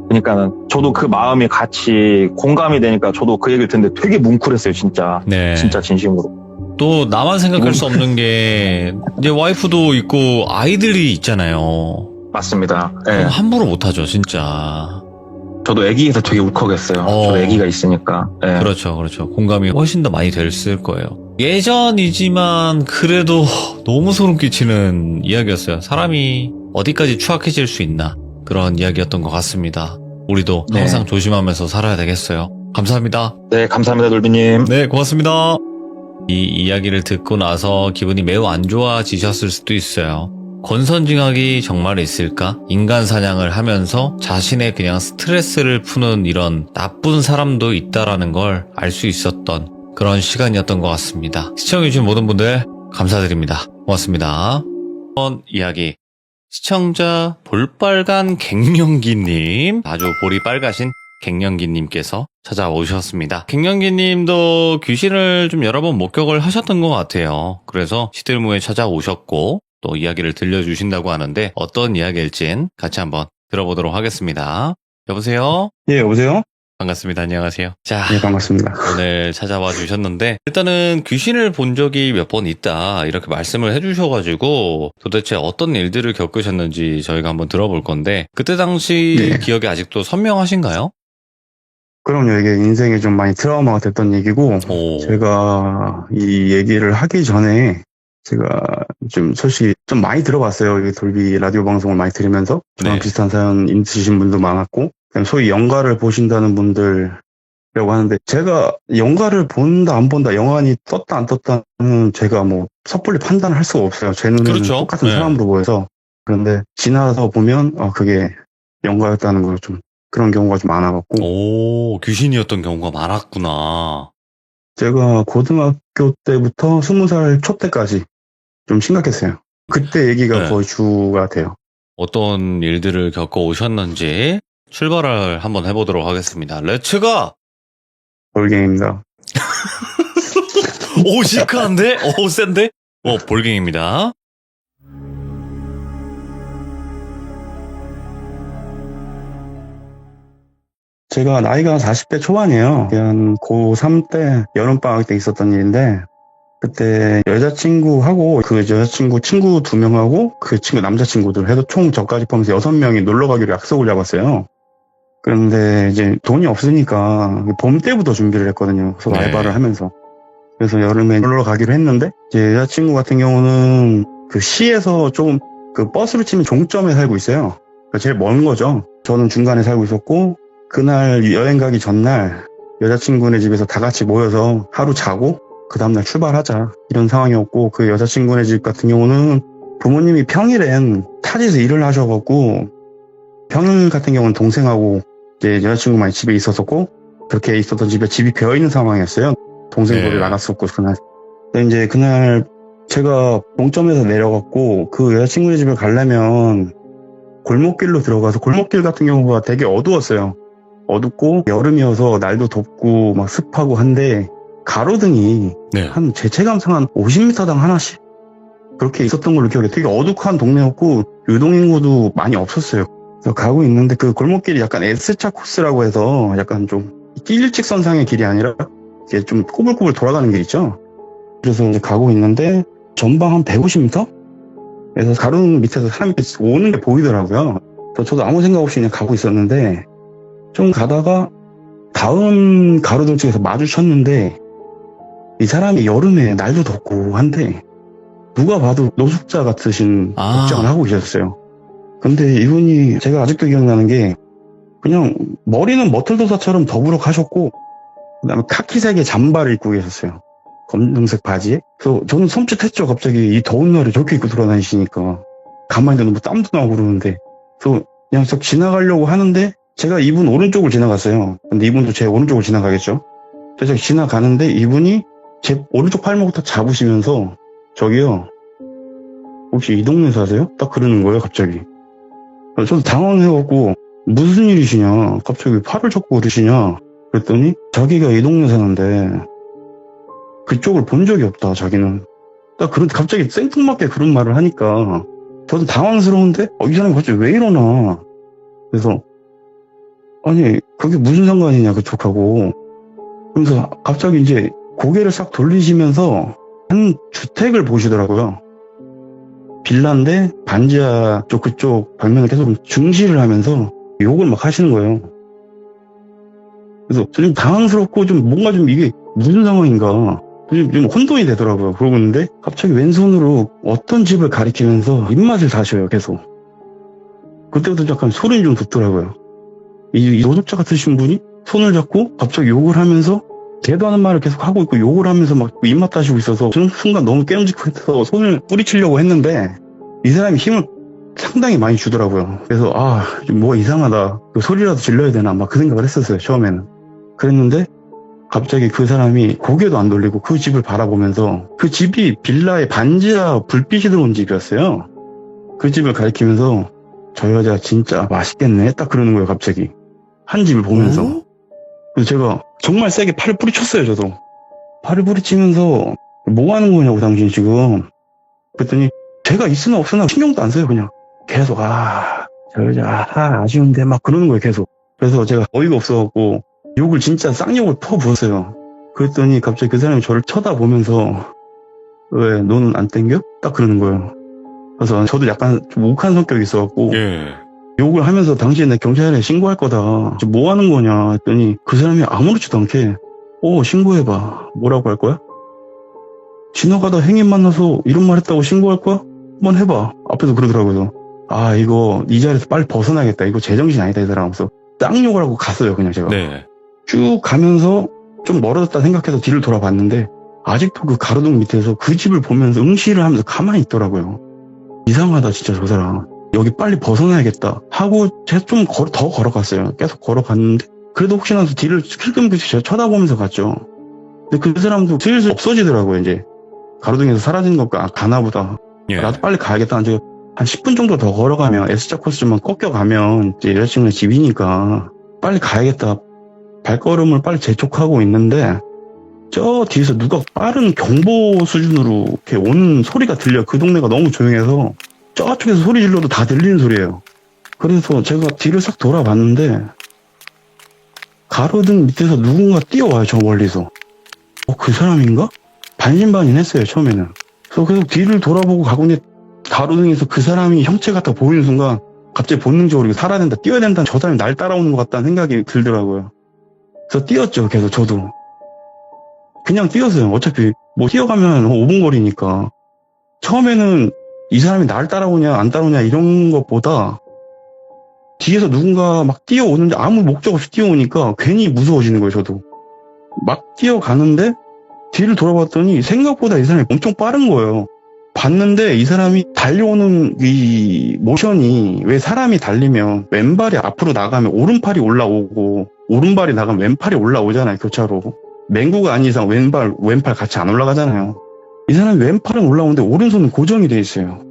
그러니까는 저도 그 마음이 같이 공감이 되니까 저도 그 얘기를 듣는데 되게 뭉클했어요, 진짜. 네. 진짜 진심으로. 또 나만 생각할 수 없는 게 이제 와이프도 있고 아이들이 있잖아요. 맞습니다. 그럼 예. 함부로 못하죠, 진짜. 저도 애기에서 되게 울컥했어요. 저도 애기가 있으니까. 예. 그렇죠, 그렇죠. 공감이 훨씬 더 많이 됐을 거예요. 예전이지만 그래도 너무 소름 끼치는 이야기였어요. 사람이 어디까지 추악해질 수 있나, 그런 이야기였던 것 같습니다. 우리도 네. 항상 조심하면서 살아야 되겠어요. 감사합니다. 네, 감사합니다, 돌비님. 네, 고맙습니다. 이 이야기를 듣고 나서 기분이 매우 안 좋아지셨을 수도 있어요. 권선징악이 정말 있을까? 인간 사냥을 하면서 자신의 그냥 스트레스를 푸는 이런 나쁜 사람도 있다라는 걸 알 수 있었던 그런 시간이었던 것 같습니다. 시청해주신 모든 분들 감사드립니다. 고맙습니다. 이번 이야기, 시청자 볼빨간 갱년기님, 아주 볼이 빨가신 갱년기님께서 찾아오셨습니다. 갱년기님도 귀신을 좀 여러 번 목격을 하셨던 것 같아요. 그래서 시들무에 찾아오셨고 또 이야기를 들려주신다고 하는데 어떤 이야기일진 같이 한번 들어보도록 하겠습니다. 여보세요? 예, 여보세요? 반갑습니다. 안녕하세요. 자, 예, 반갑습니다. 오늘 찾아와 주셨는데 일단은 귀신을 본 적이 몇 번 있다 이렇게 말씀을 해주셔가지고 도대체 어떤 일들을 겪으셨는지 저희가 한번 들어볼 건데 그때 당시 네. 기억이 아직도 선명하신가요? 그럼요, 이게 인생에 좀 많이 트라우마가 됐던 얘기고, 오. 제가 이 얘기를 하기 전에, 제가 좀 솔직히 좀 많이 들어봤어요. 이 돌비 라디오 방송을 많이 들으면서. 저랑 네. 비슷한 사연 있으신 분도 많았고, 그냥 소위 영화를 보신다는 분들이라고 하는데, 제가 영화를 본다, 안 본다, 영화관이 떴다, 안 떴다는 제가 뭐 섣불리 판단을 할 수가 없어요. 제 눈에는 그렇죠. 똑같은 네. 사람으로 보여서. 그런데 지나서 보면, 그게 영화였다는 걸 좀, 그런 경우가 좀 많아갖고. 오, 귀신이었던 경우가 많았구나. 제가 고등학교 때부터 20살 초 때까지 좀 심각했어요. 그때 얘기가 네. 거의 주가 돼요. 어떤 일들을 겪어 오셨는지 출발을 한번 해보도록 하겠습니다. 렛츠가! 볼갱입니다. 오, 시크한데? 오, 센데? 볼갱입니다. 제가 나이가 40대 초반이에요. 한 고3 때 여름방학 때 있었던 일인데, 그때 여자친구하고 그 여자친구 친구 2명하고 그 친구 남자친구들 해서 총 저까지 포함해서 6명이 놀러 가기로 약속을 잡았어요. 그런데 이제 돈이 없으니까 봄 때부터 준비를 했거든요. 그래서 네. 알바를 하면서. 그래서 여름에 놀러 가기로 했는데, 제 여자친구 같은 경우는 그 시에서 좀 그 버스로 치면 종점에 살고 있어요. 그러니까 제일 먼 거죠. 저는 중간에 살고 있었고, 그날 여행 가기 전날 여자친구네 집에서 다 같이 모여서 하루 자고 그 다음날 출발하자 이런 상황이었고, 그 여자친구네 집 같은 경우는 부모님이 평일엔 타지에서 일을 하셔갖고 평일 같은 경우는 동생하고 이제 여자친구만 집에 있었었고, 그렇게 있었던 집에 집이 비어있는 상황이었어요. 동생 네. 집에 나갔었고 그날. 근데 이제 그날 제가 동점에서 내려갔고 그 여자친구네 집에 가려면 골목길로 들어가서, 골목길 같은 경우가 되게 어두웠어요. 어둡고 여름이어서 날도 덥고 막 습하고 한데 가로등이 네. 한 제 체감상 한 50m당 하나씩 그렇게 있었던 걸로 기억해요. 되게 어둑한 동네였고 유동인구도 많이 없었어요. 그래서 가고 있는데 그 골목길이 약간 S자 코스라고 해서 약간 좀 일직선상의 길이 아니라 이게 좀 꼬불꼬불 돌아가는 길 있죠. 그래서 이제 가고 있는데 전방 한 150m? 그래서 가로등 밑에서 사람이 오는 게 보이더라고요. 그래서 저도 아무 생각 없이 그냥 가고 있었는데 좀 가다가 다음 가로등 쪽에서 마주쳤는데, 이 사람이 여름에 날도 덥고 한데 누가 봐도 노숙자 같으신 복장을 하고 계셨어요. 근데 이분이 제가 아직도 기억나는 게 그냥 머리는 머틀도사처럼 더부룩 하셨고 그다음에 카키색의 잠바를 입고 계셨어요. 검정색 바지에. 그래서 저는 섬찟했죠. 갑자기 이 더운 날에 저렇게 입고 돌아다니시니까. 가만히 있는데 뭐 땀도 나고 그러는데. 그래서 그냥 썩 지나가려고 하는데 제가 이분 오른쪽을 지나갔어요. 근데 이분도 제 오른쪽을 지나가겠죠. 그래서 지나가는데 이분이 제 오른쪽 팔목부터 잡으시면서 저기요, 혹시 이 동네 사세요? 딱 그러는 거예요, 갑자기. 저도 당황해갖고 무슨 일이시냐, 갑자기 팔을 잡고 그러시냐 그랬더니 자기가 이 동네 사는데 그쪽을 본 적이 없다, 자기는. 딱 그런, 갑자기 생뚱맞게 그런 말을 하니까 저도 당황스러운데 이 사람이 갑자기 왜 이러나. 그래서 아니 그게 무슨 상관이냐 그쪽하고. 그래서 갑자기 이제 고개를 싹 돌리시면서 한 주택을 보시더라고요. 빌라인데 반지하 쪽 그쪽 방면을 계속 중시를 하면서 욕을 막 하시는 거예요. 그래서 좀 당황스럽고 좀 뭔가 좀 이게 무슨 상황인가 좀 혼돈이 되더라고요. 그러고 있는데 갑자기 왼손으로 어떤 집을 가리키면서 입맛을 다셔요, 계속. 그때부터 약간 소름이 좀 돋더라고요. 이 노숙자 같으신 분이 손을 잡고 갑자기 욕을 하면서 대도 하는 말을 계속 하고 있고 욕을 하면서 막 입맛 다시고 있어서 저는 순간 너무 깨움직해서 손을 뿌리치려고 했는데 이 사람이 힘을 상당히 많이 주더라고요. 그래서 좀 뭐가 이상하다, 소리라도 질러야 되나 막 그 생각을 했었어요, 처음에는. 그랬는데 갑자기 그 사람이 고개도 안 돌리고 그 집을 바라보면서, 그 집이 빌라에 반지하 불빛이 들어온 집이었어요. 그 집을 가리키면서 저 여자 진짜 맛있겠네 딱 그러는 거예요, 갑자기. 한 집을 보면서. 그래서 제가 정말 세게 팔을 뿌리쳤어요, 저도. 팔을 뿌리치면서 뭐 하는 거냐고, 당신 지금. 그랬더니 제가 있으나 없으나 신경도 안 써요, 그냥. 계속, 저 여자, 아쉬운데 막 그러는 거예요, 계속. 그래서 제가 어이가 없어갖고 욕을 진짜 쌍욕을 퍼부었어요. 그랬더니 갑자기 그 사람이 저를 쳐다보면서 왜 너는 안 땡겨? 딱 그러는 거예요. 그래서 저도 약간 좀 욱한 성격이 있어갖고 예. 욕을 하면서 당신이 내 경찰에 신고할 거다. 지금 뭐 하는 거냐 했더니 그 사람이 아무렇지도 않게 신고해봐. 뭐라고 할 거야? 지나가다 행인 만나서 이런 말 했다고 신고할 거야? 한번 해봐. 앞에서 그러더라고요. 이거 이 자리에서 빨리 벗어나야겠다. 이거 제정신 아니다 이 사람. 그래서 쌍욕을 하고 갔어요, 그냥 제가. 네. 쭉 가면서 좀 멀어졌다 생각해서 뒤를 돌아봤는데 아직도 그 가로등 밑에서 그 집을 보면서 응시를 하면서 가만히 있더라고요. 이상하다 진짜 저 사람. 여기 빨리 벗어나야겠다 하고 제가 좀 더 걸어갔어요. 계속 걸어갔는데 그래도 혹시나 해서 뒤를 흘끔흘끔 제가 쳐다보면서 갔죠. 근데 그 사람도 슬슬 없어지더라고요. 이제 가로등에서 사라진 것과 가나보다. 예. 나도 빨리 가야겠다. 이제 한 10분 정도 더 걸어가면 S자 코스만 꺾여가면 이제 여자친구네 집이니까 빨리 가야겠다. 발걸음을 빨리 재촉하고 있는데 저 뒤에서 누가 빠른 경보 수준으로 이렇게 오는 소리가 들려요. 그 동네가 너무 조용해서 저쪽에서 소리 질러도 다 들리는 소리예요. 그래서 제가 뒤를 싹 돌아봤는데 가로등 밑에서 누군가 뛰어와요. 저 멀리서. 그 사람인가? 반신반인했어요, 처음에는. 그래서 계속 뒤를 돌아보고 가고 있는데 가로등에서 그 사람이 형체 같아 보이는 순간 갑자기 본능적으로 살아야 된다, 뛰어야 된다, 저 사람이 날 따라오는 것 같다는 생각이 들더라고요. 그래서 뛰었죠, 계속 저도. 그냥 뛰었어요. 어차피 뭐 뛰어가면 5분 거리니까. 처음에는 이 사람이 날 따라오냐 안 따라오냐 이런 것보다 뒤에서 누군가 막 뛰어오는데 아무 목적 없이 뛰어오니까 괜히 무서워지는 거예요, 저도. 막 뛰어가는데 뒤를 돌아봤더니 생각보다 이 사람이 엄청 빠른 거예요. 봤는데 이 사람이 달려오는 이 모션이, 왜 사람이 달리면 왼발이 앞으로 나가면 오른팔이 올라오고 오른발이 나가면 왼팔이 올라오잖아요, 교차로. 맹구가 아닌 이상 왼팔 같이 안 올라가잖아요. 이 사람이 왼팔은 올라오는데 오른손은 고정이 돼 있어요.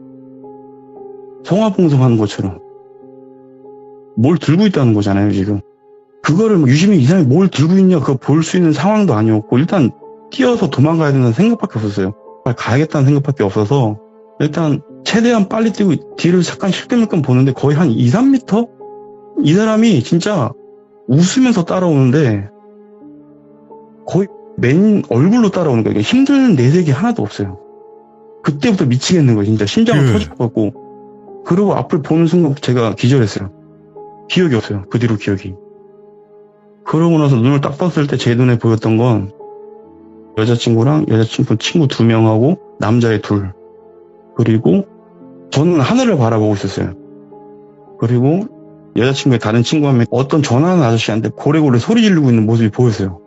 성화봉송하는 것처럼. 뭘 들고 있다는 거잖아요, 지금. 그거를 유심히 이 사람이 뭘 들고 있냐 그거 볼 수 있는 상황도 아니었고 일단 뛰어서 도망가야 된다는 생각밖에 없었어요. 빨리 가야겠다는 생각밖에 없어서 일단 최대한 빨리 뛰고 뒤를 잠깐 실끔실끔 보는데 거의 한 2, 3m? 이 사람이 진짜 웃으면서 따라오는데 거의 맨 얼굴로 따라오는 거예요. 힘든 내색이 하나도 없어요. 그때부터 미치겠는 거예요. 진짜 심장을 터질 것 같고. 그리고 앞을 보는 순간 제가 기절했어요. 기억이 없어요. 그 뒤로 기억이. 그러고 나서 눈을 딱 떴을 때 제 눈에 보였던 건 여자친구랑 여자친구 친구 2명하고 남자애 2. 그리고 저는 하늘을 바라보고 있었어요. 그리고 여자친구의 다른 친구 한 명 어떤 전화하는 아저씨한테 고래고래 소리 지르고 있는 모습이 보였어요.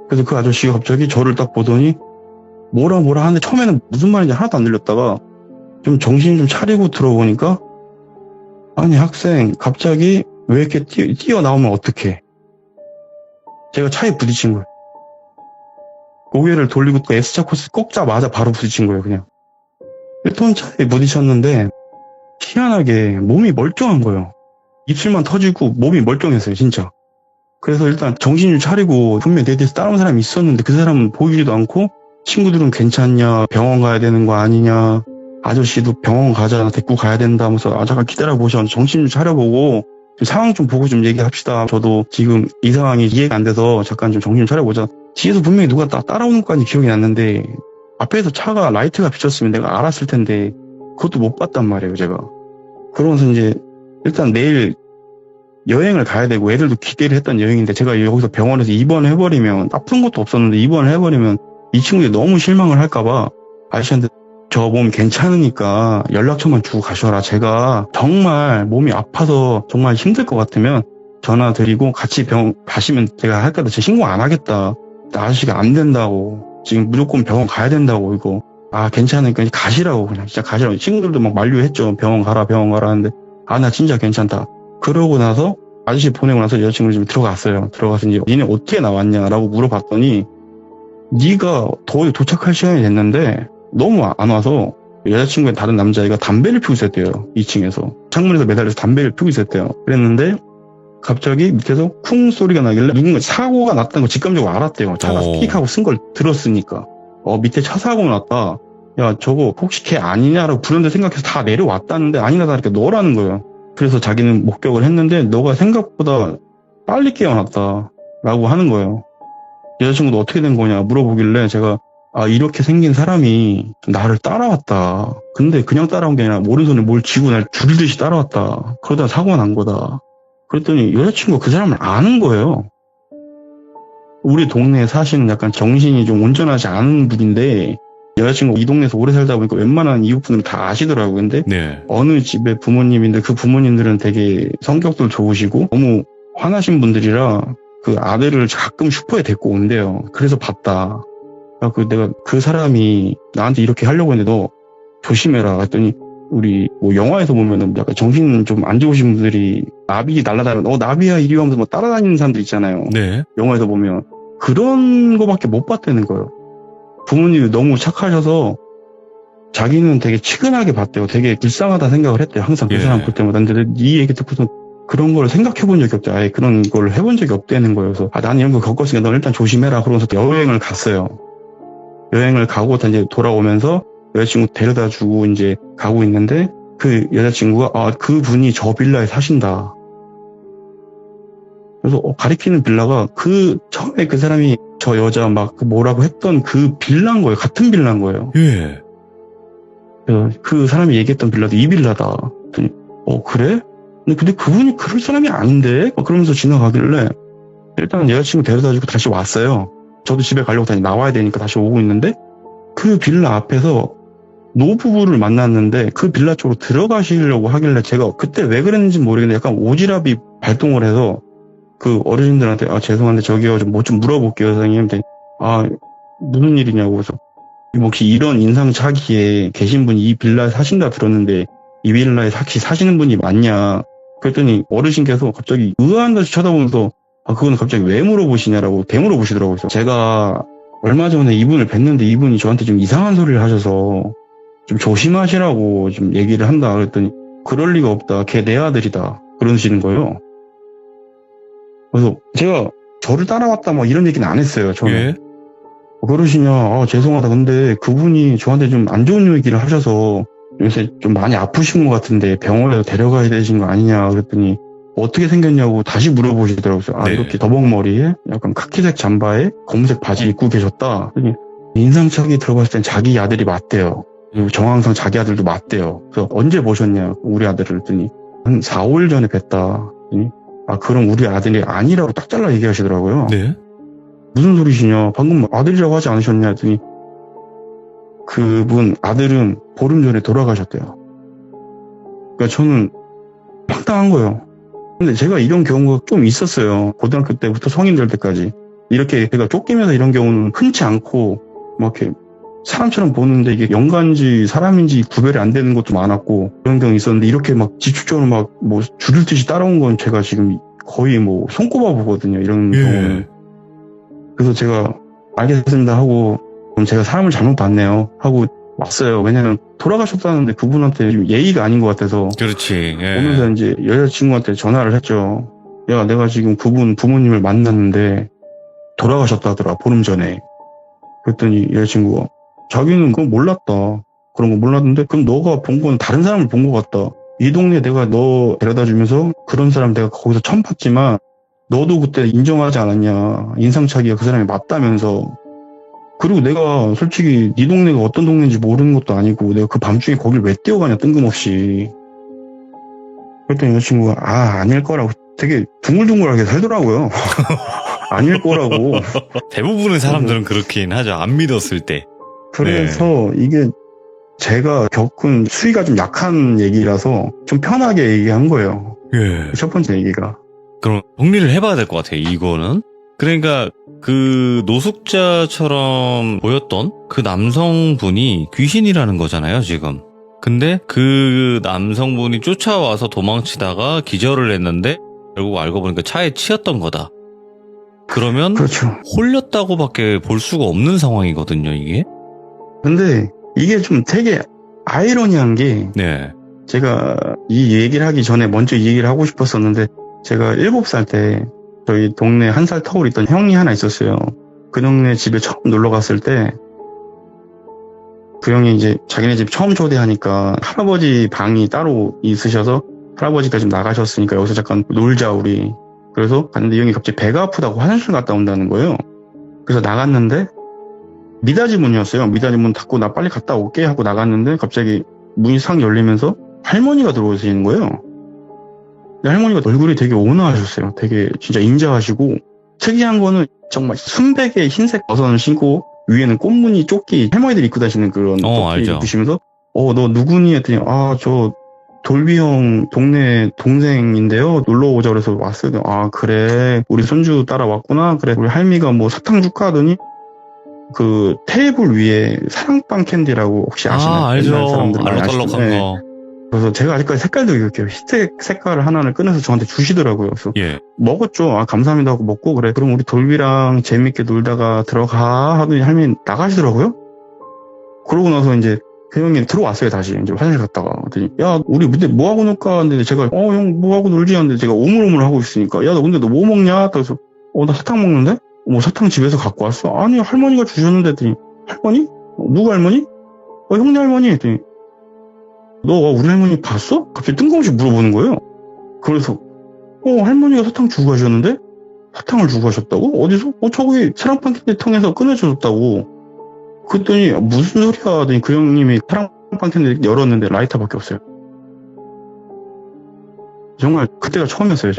그래서 그 아저씨가 갑자기 저를 딱 보더니 뭐라 하는데 처음에는 무슨 말인지 하나도 안 들렸다가 좀 정신을 좀 차리고 들어보니까 아니 학생 갑자기 왜 이렇게 뛰어나오면 어떡해. 제가 차에 부딪힌 거예요. 고개를 돌리고 또 S자 코스 꺾자마자 바로 부딪힌 거예요. 그냥 1톤 차에 부딪혔는데 희한하게 몸이 멀쩡한 거예요. 입술만 터지고 몸이 멀쩡했어요, 진짜. 그래서 일단 정신을 차리고 분명히 내 뒤에서 따라온 사람이 있었는데 그 사람은 보이지도 않고 친구들은 괜찮냐, 병원 가야 되는 거 아니냐, 아저씨도 병원 가자, 데리고 가야 된다 하면서 잠깐 기다려보셔. 정신 좀 차려보고 상황 좀 보고 좀 얘기합시다. 저도 지금 이 상황이 이해가 안 돼서 잠깐 좀 정신 좀 차려보자. 뒤에서 분명히 누가 따라오는 것까지 기억이 났는데 앞에서 차가 라이트가 비쳤으면 내가 알았을 텐데 그것도 못 봤단 말이에요, 제가. 그러면서 이제 일단 내일 여행을 가야 되고 애들도 기대를 했던 여행인데 제가 여기서 병원에서 입원을 해버리면 아픈 것도 없었는데 입원을 해버리면 이 친구들이 너무 실망을 할까봐 아저씨한테 저 몸 괜찮으니까 연락처만 주고 가셔라. 제가 정말 몸이 아파서 정말 힘들 것 같으면 전화 드리고 같이 병원 가시면 제가 할 거다. 제가 신고 안 하겠다. 아저씨가 안 된다고. 지금 무조건 병원 가야 된다고 이거. 괜찮으니까 가시라고 그냥 진짜 가시라고. 친구들도 막 만류했죠. 병원 가라 하는데 나 진짜 괜찮다. 그러고 나서 아저씨 보내고 나서 여자친구 집에 들어갔어요. 들어가서 이제 니네 어떻게 나왔냐라고 물어봤더니 네가 거의 도착할 시간이 됐는데 너무 안 와서 여자친구의 다른 남자애가 담배를 피우고 있었대요. 2층에서. 창문에서 매달려서 담배를 피우고 있었대요. 그랬는데 갑자기 밑에서 쿵 소리가 나길래 누군가 사고가 났다는 걸 직감적으로 알았대요. 차가 픽 하고 쓴 걸 들었으니까. 밑에 차 사고 났다. 야, 저거 혹시 걔 아니냐라고 불현듯 생각해서 다 내려왔다는데 아니나 다를까 너라는 거예요. 그래서 자기는 목격을 했는데 너가 생각보다 빨리 깨어났다 라고 하는 거예요. 여자친구도 어떻게 된 거냐 물어보길래 제가 이렇게 생긴 사람이 나를 따라왔다. 근데 그냥 따라온 게 아니라 오른손에 뭘 쥐고 날 줄이듯이 따라왔다. 그러다 사고가 난 거다. 그랬더니 여자친구가 그 사람을 아는 거예요. 우리 동네에 사시는 약간 정신이 좀 온전하지 않은 분인데 여자친구가 이 동네에서 오래 살다 보니까 웬만한 이웃분들은 다 아시더라고요. 근데 네. 어느 집의 부모님인데 그 부모님들은 되게 성격도 좋으시고 너무 화나신 분들이라 그 아들을 가끔 슈퍼에 데리고 온대요. 그래서 봤다. 내가 그 사람이 나한테 이렇게 하려고 했는데 너 조심해라 했더니 우리 뭐 영화에서 보면은 약간 정신 좀 안 좋으신 분들이 나비 날아다니는 나비야 이리 하면서 뭐 따라다니는 사람들 있잖아요. 네. 영화에서 보면 그런 거밖에 못 봤다는 거예요. 부모님이 너무 착하셔서 자기는 되게 치근하게 봤대요. 되게 불쌍하다 생각을 했대요. 항상 그 사람 볼 때마다. 근데 이 얘기 듣고서 그런 걸 생각해 본 적이 없대. 아예 그런 걸 해본 적이 없다는 거예요. 그래서 나는 이런 거 겪었으니까 너 일단 조심해라. 그러면서 여행을 갔어요. 여행을 가고 이제 돌아오면서 여자친구 데려다 주고 이제 가고 있는데 그 여자친구가 그 분이 저 빌라에 사신다. 그래서 가리키는 빌라가 처음에 그 사람이 저 여자 막 뭐라고 했던 그 빌라인 거예요. 같은 빌라인 거예요. 예. 그래서 그 사람이 얘기했던 빌라도 이 빌라다. 그랬더니 그래? 근데 그분이 그럴 사람이 아닌데? 그러면서 지나가길래 일단 여자친구 데려다 주고 다시 왔어요. 저도 집에 가려고 다시 나와야 되니까 다시 오고 있는데 그 빌라 앞에서 노부부를 만났는데 그 빌라 쪽으로 들어가시려고 하길래 제가 그때 왜 그랬는지 모르겠는데 약간 오지랖이 발동을 해서 그 어르신들한테 죄송한데 저기요 좀 뭐 좀 물어볼게요 선생님. 무슨 일이냐고. 그래서 혹시 이런 인상착의에 계신 분이 이 빌라에 사신다 들었는데 이 빌라에 혹시 사시는 분이 맞냐. 그랬더니 어르신께서 갑자기 의아한 듯이 쳐다보면서 그건 갑자기 왜 물어보시냐라고 되물어보시더라고요. 그래서 제가 얼마 전에 이분을 뵀는데 이분이 저한테 좀 이상한 소리를 하셔서 좀 조심하시라고 좀 얘기를 한다. 그랬더니 그럴 리가 없다. 걔 내 아들이다. 그러시는 거예요. 그래서 제가 저를 따라왔다 막 이런 얘기는 안 했어요. 저는. 예? 그러시냐. 죄송하다. 근데 그분이 저한테 좀 안 좋은 얘기를 하셔서 요새 좀 많이 아프신 것 같은데 병원에 데려가야 되신 거 아니냐. 그랬더니 어떻게 생겼냐고 다시 물어보시더라고요. 네. 이렇게 더벅머리에 약간 카키색 잠바에 검은색 바지 입고 계셨다. 그랬더니 인상착의 들어봤을 땐 자기 아들이 맞대요. 그리고 정황상 자기 아들도 맞대요. 그래서 언제 보셨냐 우리 아들을. 그랬더니 한 4, 5일 전에 뵀다. 그랬더니 그럼 우리 아들이 아니라고 딱 잘라 얘기하시더라고요. 네. 무슨 소리시냐. 방금 아들이라고 하지 않으셨냐 했더니 그분 아들은 보름 전에 돌아가셨대요. 그러니까 저는 황당한 거예요. 근데 제가 이런 경우가 좀 있었어요. 고등학교 때부터 성인 될 때까지. 이렇게 제가 쫓기면서 이런 경우는 흔치 않고 막 이렇게 사람처럼 보는데 이게 영가인지 사람인지 구별이 안 되는 것도 많았고 그런 경우 있었는데 이렇게 막 집중적으로 막 뭐 줄을 듯이 따라온 건 제가 지금 거의 뭐 손꼽아 보거든요. 이런 경우는. 그래서 제가 알겠습니다 하고 그럼 제가 사람을 잘못 봤네요 하고 왔어요. 왜냐면 돌아가셨다는데 그분한테 좀 예의가 아닌 것 같아서. 그렇지. 예. 오면서 이제 여자친구한테 전화를 했죠. 야, 내가 지금 그분 부모님을 만났는데 돌아가셨다더라, 보름 전에. 그랬더니 여자친구가 자기는 그건 몰랐다. 그런 거 몰랐는데 그럼 너가 본 건 다른 사람을 본 것 같다. 이 동네 내가 너 데려다 주면서 그런 사람 내가 거기서 처음 봤지만 너도 그때 인정하지 않았냐. 인상착의가 그 사람이 맞다면서. 그리고 내가 솔직히 네 동네가 어떤 동네인지 모르는 것도 아니고 내가 그 밤중에 거길 왜 뛰어가냐 뜬금없이. 그랬더니 여자친구가 아닐 거라고 되게 둥글둥글하게 살더라고요. 아닐 거라고. 대부분의 사람들은 그렇긴 하죠. 안 믿었을 때. 그래서 이게 제가 겪은 수위가 좀 약한 얘기라서 좀 편하게 얘기한 거예요. 예. 첫 번째 얘기가. 그럼 정리를 해봐야 될 것 같아요. 이거는. 그러니까 그 노숙자처럼 보였던 그 남성분이 귀신이라는 거잖아요, 지금. 근데 그 남성분이 쫓아와서 도망치다가 기절을 했는데 결국 알고 보니까 차에 치였던 거다. 그러면 그렇죠. 홀렸다고밖에 볼 수가 없는 상황이거든요, 이게. 근데 이게 좀 되게 아이러니한 게 네. 제가 이 얘기를 하기 전에 먼저 이 얘기를 하고 싶었었는데 제가 7살 때 저희 동네 한 살 터울 있던 형이 하나 있었어요. 그 동네 집에 처음 놀러 갔을 때 그 형이 이제 자기네 집 처음 초대하니까 할아버지 방이 따로 있으셔서 할아버지가 좀 나가셨으니까 여기서 잠깐 놀자 우리. 그래서 갔는데 이 형이 갑자기 배가 아프다고 화장실 갔다 온다는 거예요. 그래서 나갔는데 미닫이 문이었어요. 미닫이 문 닫고 나 빨리 갔다 올게 하고 나갔는데 갑자기 문이 싹 열리면서 할머니가 들어오시는 거예요. 근데 할머니가 얼굴이 되게 온화하셨어요. 되게 진짜 인자하시고 특이한 거는 정말 순백의 흰색 버선을 신고 위에는 꽃무늬 조끼 할머니들이 입고 다니시는 그런 조끼 알죠. 입으시면서 너 누구니 했더니 저 돌비 형 동네 동생인데요. 놀러 오자 그래서 왔어요. 그래 우리 손주 따라왔구나. 그래 우리 할미가 뭐 사탕 줄까 하더니 그 테이블 위에 사랑빵 캔디라고 혹시 아시나요? 알죠. 옛날 사람들 많이 알록달록한 아시죠? 네. 거. 그래서 제가 아직까지 색깔도 기억해요. 희색 색깔을 하나를 꺼내서 저한테 주시더라고요. 그래서 예. 먹었죠. 감사합니다 하고 먹고 그래 그럼 우리 돌비랑 재밌게 놀다가 들어가 하더니 할머니 나가시더라고요. 그러고 나서 이제 그 형이 들어왔어요. 다시 이제 화장실 갔다가 그랬더니 야 우리 근데 뭐 하고 놀까 하는데 제가 형 뭐 하고 놀지 하는데 제가 오물오물 하고 있으니까 야 너 근데 너 뭐 먹냐? 그래서 나 사탕 먹는데? 뭐 사탕 집에서 갖고 왔어? 아니 할머니가 주셨는데 했더니 할머니? 누구 할머니? 형네 할머니 했더니 너 우리 할머니 봤어? 갑자기 뜬금없이 물어보는 거예요. 그래서 할머니가 사탕 주고 가셨는데? 사탕을 주고 가셨다고? 어디서? 저기 사랑빵 캔디 통해서 꺼내줬다고. 그랬더니 무슨 소리야 하더니 그 형님이 사랑빵 캔디 열었는데 라이터밖에 없어요. 정말 그때가 처음이었어요.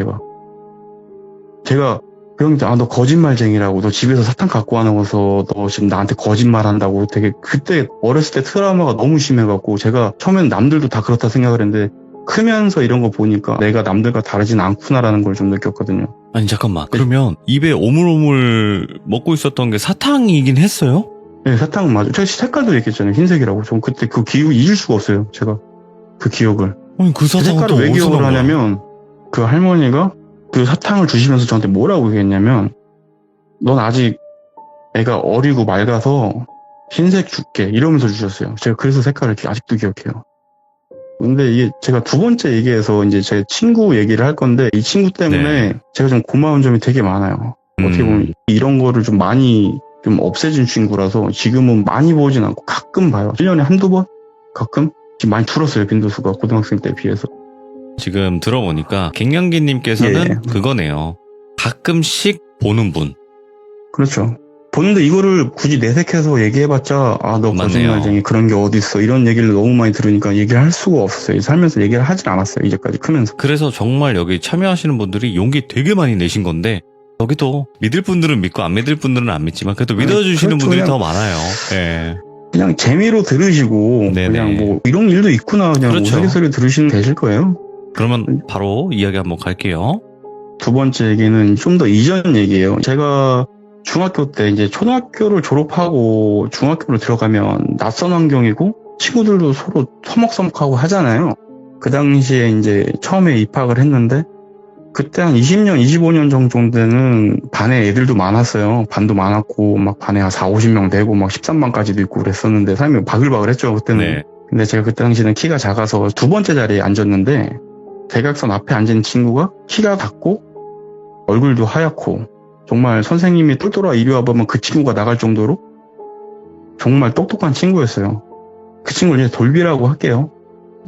제가 그 형한테 너 거짓말쟁이라고 너 집에서 사탕 갖고 와놓고서 너 지금 나한테 거짓말한다고 되게 그때 어렸을 때 트라우마가 너무 심해갖고 제가 처음에는 남들도 다 그렇다 생각을 했는데 크면서 이런 거 보니까 내가 남들과 다르진 않구나라는 걸 좀 느꼈거든요. 아니 잠깐만. 그러면 입에 오물오물 먹고 있었던 게 사탕이긴 했어요? 네, 사탕은 맞아요. 제가 색깔도 얘기했잖아요. 흰색이라고. 전 그때 그 기억을 잊을 수가 없어요. 제가 그 기억을. 아니 그 그 사탕은 또 색깔을 왜 어디서 기억을 나온 거야? 하냐면 그 할머니가 그 사탕을 주시면서 저한테 뭐라고 얘기했냐면 넌 아직 애가 어리고 맑아서 흰색 줄게 이러면서 주셨어요. 제가 그래서 색깔을 아직도 기억해요. 근데 이게 제가 두 번째 얘기해서 이제 제 친구 얘기를 할 건데 이 친구 때문에 제가 좀 고마운 점이 되게 많아요. 어떻게 보면 이런 거를 좀 많이 좀 없애진 친구라서 지금은 많이 보진 않고 가끔 봐요. 1년에 한두 번? 가끔? 지금 많이 줄었어요. 빈도수가 고등학생 때 비해서. 지금 들어보니까 갱년기님께서는 그거네요. 가끔씩 보는 분. 그렇죠. 보는데 이거를 굳이 내색해서 얘기해봤자 너 거짓말쟁이 그런 게 어딨어 이런 얘기를 너무 많이 들으니까 얘기를 할 수가 없었어요. 살면서 얘기를 하질 않았어요. 이제까지 크면서. 그래서 정말 여기 참여하시는 분들이 용기 되게 많이 내신 건데 여기도 믿을 분들은 믿고 안 믿을 분들은 안 믿지만 그래도 믿어주시는 그렇죠. 분들이 더 많아요. 예. 그냥 재미로 들으시고 네네. 그냥 뭐 이런 일도 있구나 그냥 그렇죠. 우스갯소리 들으시면 되실 거예요. 그러면 바로 이야기 한번 갈게요. 두 번째 얘기는 좀 더 이전 얘기예요. 제가 중학교 때 이제 초등학교를 졸업하고 중학교로 들어가면 낯선 환경이고 친구들도 서로 서먹서먹하고 하잖아요. 그 당시에 이제 처음에 입학을 했는데 그때 한 20년, 25년 정도 되는 반에 애들도 많았어요. 반도 많았고 막 반에 한 4, 50명 되고 막 13반까지도 있고 그랬었는데 삶이 바글바글 했죠 그때는. 네. 근데 제가 그때 당시에는 키가 작아서 두 번째 자리에 앉았는데 대각선 앞에 앉은 친구가 키가 작고 얼굴도 하얗고 정말 선생님이 똘똘아 이리 와보면 그 친구가 나갈 정도로 정말 똑똑한 친구였어요. 그 친구를 이제 돌비라고 할게요.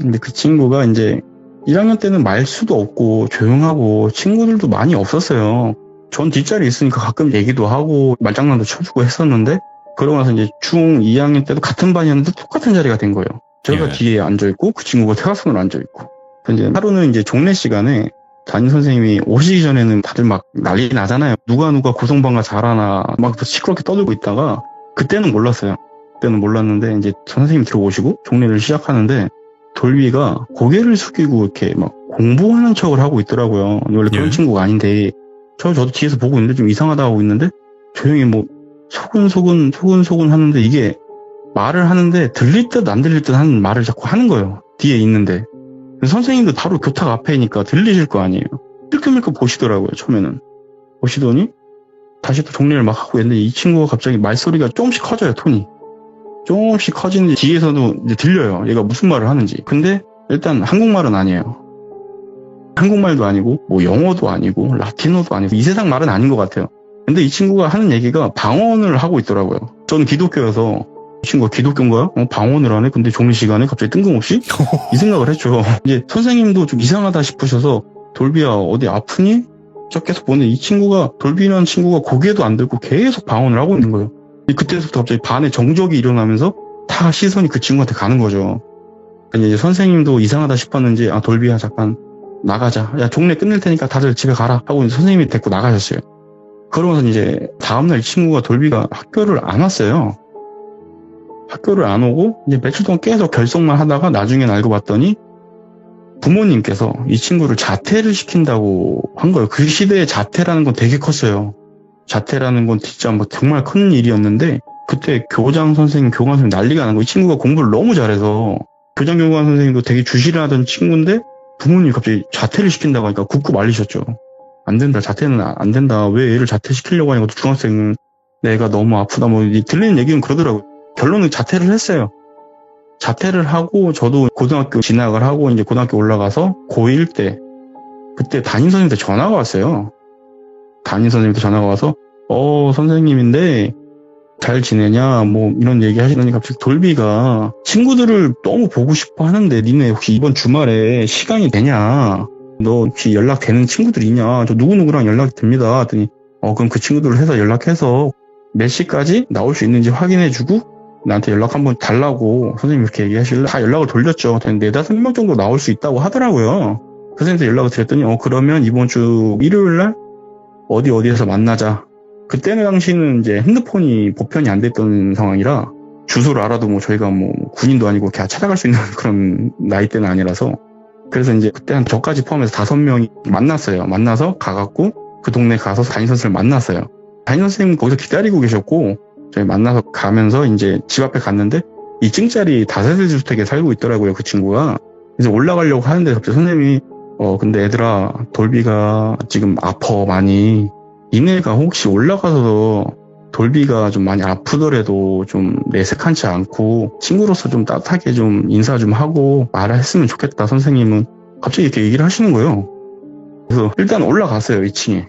근데 그 친구가 이제 1학년 때는 말수도 없고 조용하고 친구들도 많이 없었어요. 전 뒷자리에 있으니까 가끔 얘기도 하고 말장난도 쳐주고 했었는데 그러고 나서 이제 중 2학년 때도 같은 반이었는데 똑같은 자리가 된 거예요. 제가 뒤에 앉아있고 그 친구가 대각선으로 앉아있고. 근데 하루는 이제 종례 시간에 담임 선생님이 오시기 전에는 다들 막 난리 나잖아요. 누가 고성방가 잘하나 막 시끄럽게 떠들고 있다가 그때는 몰랐어요. 그때는 몰랐는데 이제 선생님이 들어오시고 종례를 시작하는데 돌비가 고개를 숙이고 이렇게 막 공부하는 척을 하고 있더라고요. 원래 그런 친구가 아닌데 저도 뒤에서 보고 있는데 좀 이상하다 하고 있는데 조용히 뭐 소근소근 하는데 이게 말을 하는데 들릴 듯 안 들릴 듯 하는 말을 자꾸 하는 거예요. 뒤에 있는데 선생님도 바로 교탁 앞에니까 들리실 거 아니에요. 찔끔찔끔 보시더라고요. 처음에는 보시더니 다시 또 정리를 막 하고 있는데 이 친구가 갑자기 말소리가 조금씩 커져요. 톤이 조금씩 커지는데 뒤에서도 이제 들려요. 얘가 무슨 말을 하는지. 근데 일단 한국말은 아니에요. 한국말도 아니고 뭐 영어도 아니고 라틴어도 아니고 이 세상 말은 아닌 것 같아요. 근데 이 친구가 하는 얘기가 방언을 하고 있더라고요. 저는 기독교여서 이 친구가 기독교인가요? 방언을 하네? 근데 종례 시간에 갑자기 뜬금없이? 이 생각을 했죠. 이제 선생님도 좀 이상하다 싶으셔서 돌비야 어디 아프니? 저 계속 보는데 이 친구가 돌비라는 친구가 고개도 안 들고 계속 방언을 하고 있는 거예요. 그때부터 갑자기 반에 정적이 일어나면서 다 시선이 그 친구한테 가는 거죠. 이제 선생님도 이상하다 싶었는지 돌비야 잠깐 나가자. 야 종례 끝낼 테니까 다들 집에 가라 하고 선생님이 데리고 나가셨어요. 그러면서 이제 다음날 이 친구가 돌비가 학교를 안 왔어요. 학교를 안 오고 이제 며칠 동안 계속 결석만 하다가 나중에 알고 봤더니 부모님께서 이 친구를 자퇴를 시킨다고 한 거예요. 그 시대에 자퇴라는 건 되게 컸어요. 자퇴라는 건 진짜 뭐 정말 큰 일이었는데 그때 교장 선생님, 교관 선생님 난리가 난 거예요. 이 친구가 공부를 너무 잘해서 교장, 교관 선생님도 되게 주시를 하던 친구인데 부모님이 갑자기 자퇴를 시킨다고 하니까 굳고 말리셨죠. 안 된다. 자퇴는 안 된다. 왜 애를 자퇴시키려고 하냐고 중학생은 내가 너무 아프다. 뭐 들리는 얘기는 그러더라고요. 결론은 자퇴를 했어요. 자퇴를 하고 저도 고등학교 진학을 하고 이제 고등학교 올라가서 고1 때 그때 담임선생님한테 전화가 왔어요. 담임선생님한테 전화가 와서 선생님인데 잘 지내냐 뭐 이런 얘기 하시더니 갑자기 돌비가 친구들을 너무 보고 싶어 하는데 니네 혹시 이번 주말에 시간이 되냐? 너 혹시 연락되는 친구들 있냐? 저 누구누구랑 연락이 됩니다. 하더니 그럼 그 친구들을 해서 연락해서 몇 시까지 나올 수 있는지 확인해주고 나한테 연락 한번 달라고 선생님이 이렇게 얘기하실래? 다 연락을 돌렸죠. 4-5명 정도 나올 수 있다고 하더라고요. 그 선생님한테 연락을 드렸더니 그러면 이번 주 일요일날 어디에서 만나자. 그때는 당시는 이제 핸드폰이 보편이 안 됐던 상황이라 주소를 알아도 뭐 저희가 뭐 군인도 아니고 이렇게 찾아갈 수 있는 그런 나이대는 아니라서 그래서 이제 그때 한 저까지 포함해서 5명이 만났어요. 만나서 가갖고 그 동네 가서 담임선생님을 만났어요. 담임선생님은 거기서 기다리고 계셨고 저희 만나서 가면서 이제 집 앞에 갔는데 2층짜리 다세대 주택에 살고 있더라고요. 그 친구가. 그래서 올라가려고 하는데 갑자기 선생님이 근데 얘들아 돌비가 지금 아파 많이. 니네가 혹시 올라가서 돌비가 좀 많이 아프더라도 좀 내색한지 않고 친구로서 좀 따뜻하게 좀 인사 좀 하고 말했으면 좋겠다. 선생님은 갑자기 이렇게 얘기를 하시는 거예요. 그래서 일단 올라갔어요. 2층에.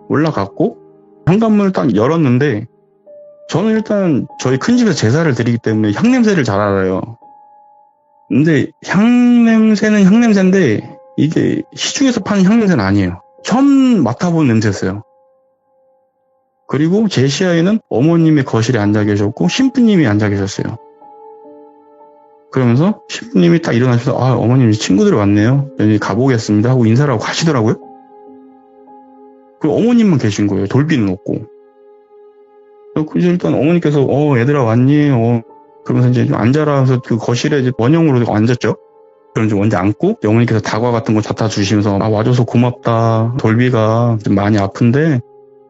올라갔고 현관문을 딱 열었는데 저는 일단 저희 큰 집에서 제사를 드리기 때문에 향냄새를 잘 알아요. 근데 향냄새는 향냄새인데 이게 시중에서 파는 향냄새는 아니에요. 처음 맡아본 냄새였어요. 그리고 제 시야에는 어머님의 거실에 앉아 계셨고 신부님이 앉아 계셨어요. 그러면서 신부님이 딱 일어나셔서 어머님 친구들이 왔네요. 여기 가보겠습니다 하고 인사를 하고 가시더라고요. 그리고 어머님만 계신 거예요. 돌비는 없고. 그래서 일단 어머니께서 얘들아 왔니? 그러면서 이제 좀 앉아라 해서 그 거실에 이제 원형으로 앉았죠. 그럼 좀 먼저 앉고 어머니께서 다과 같은 거 갖다 주시면서 와줘서 고맙다. 돌비가 좀 많이 아픈데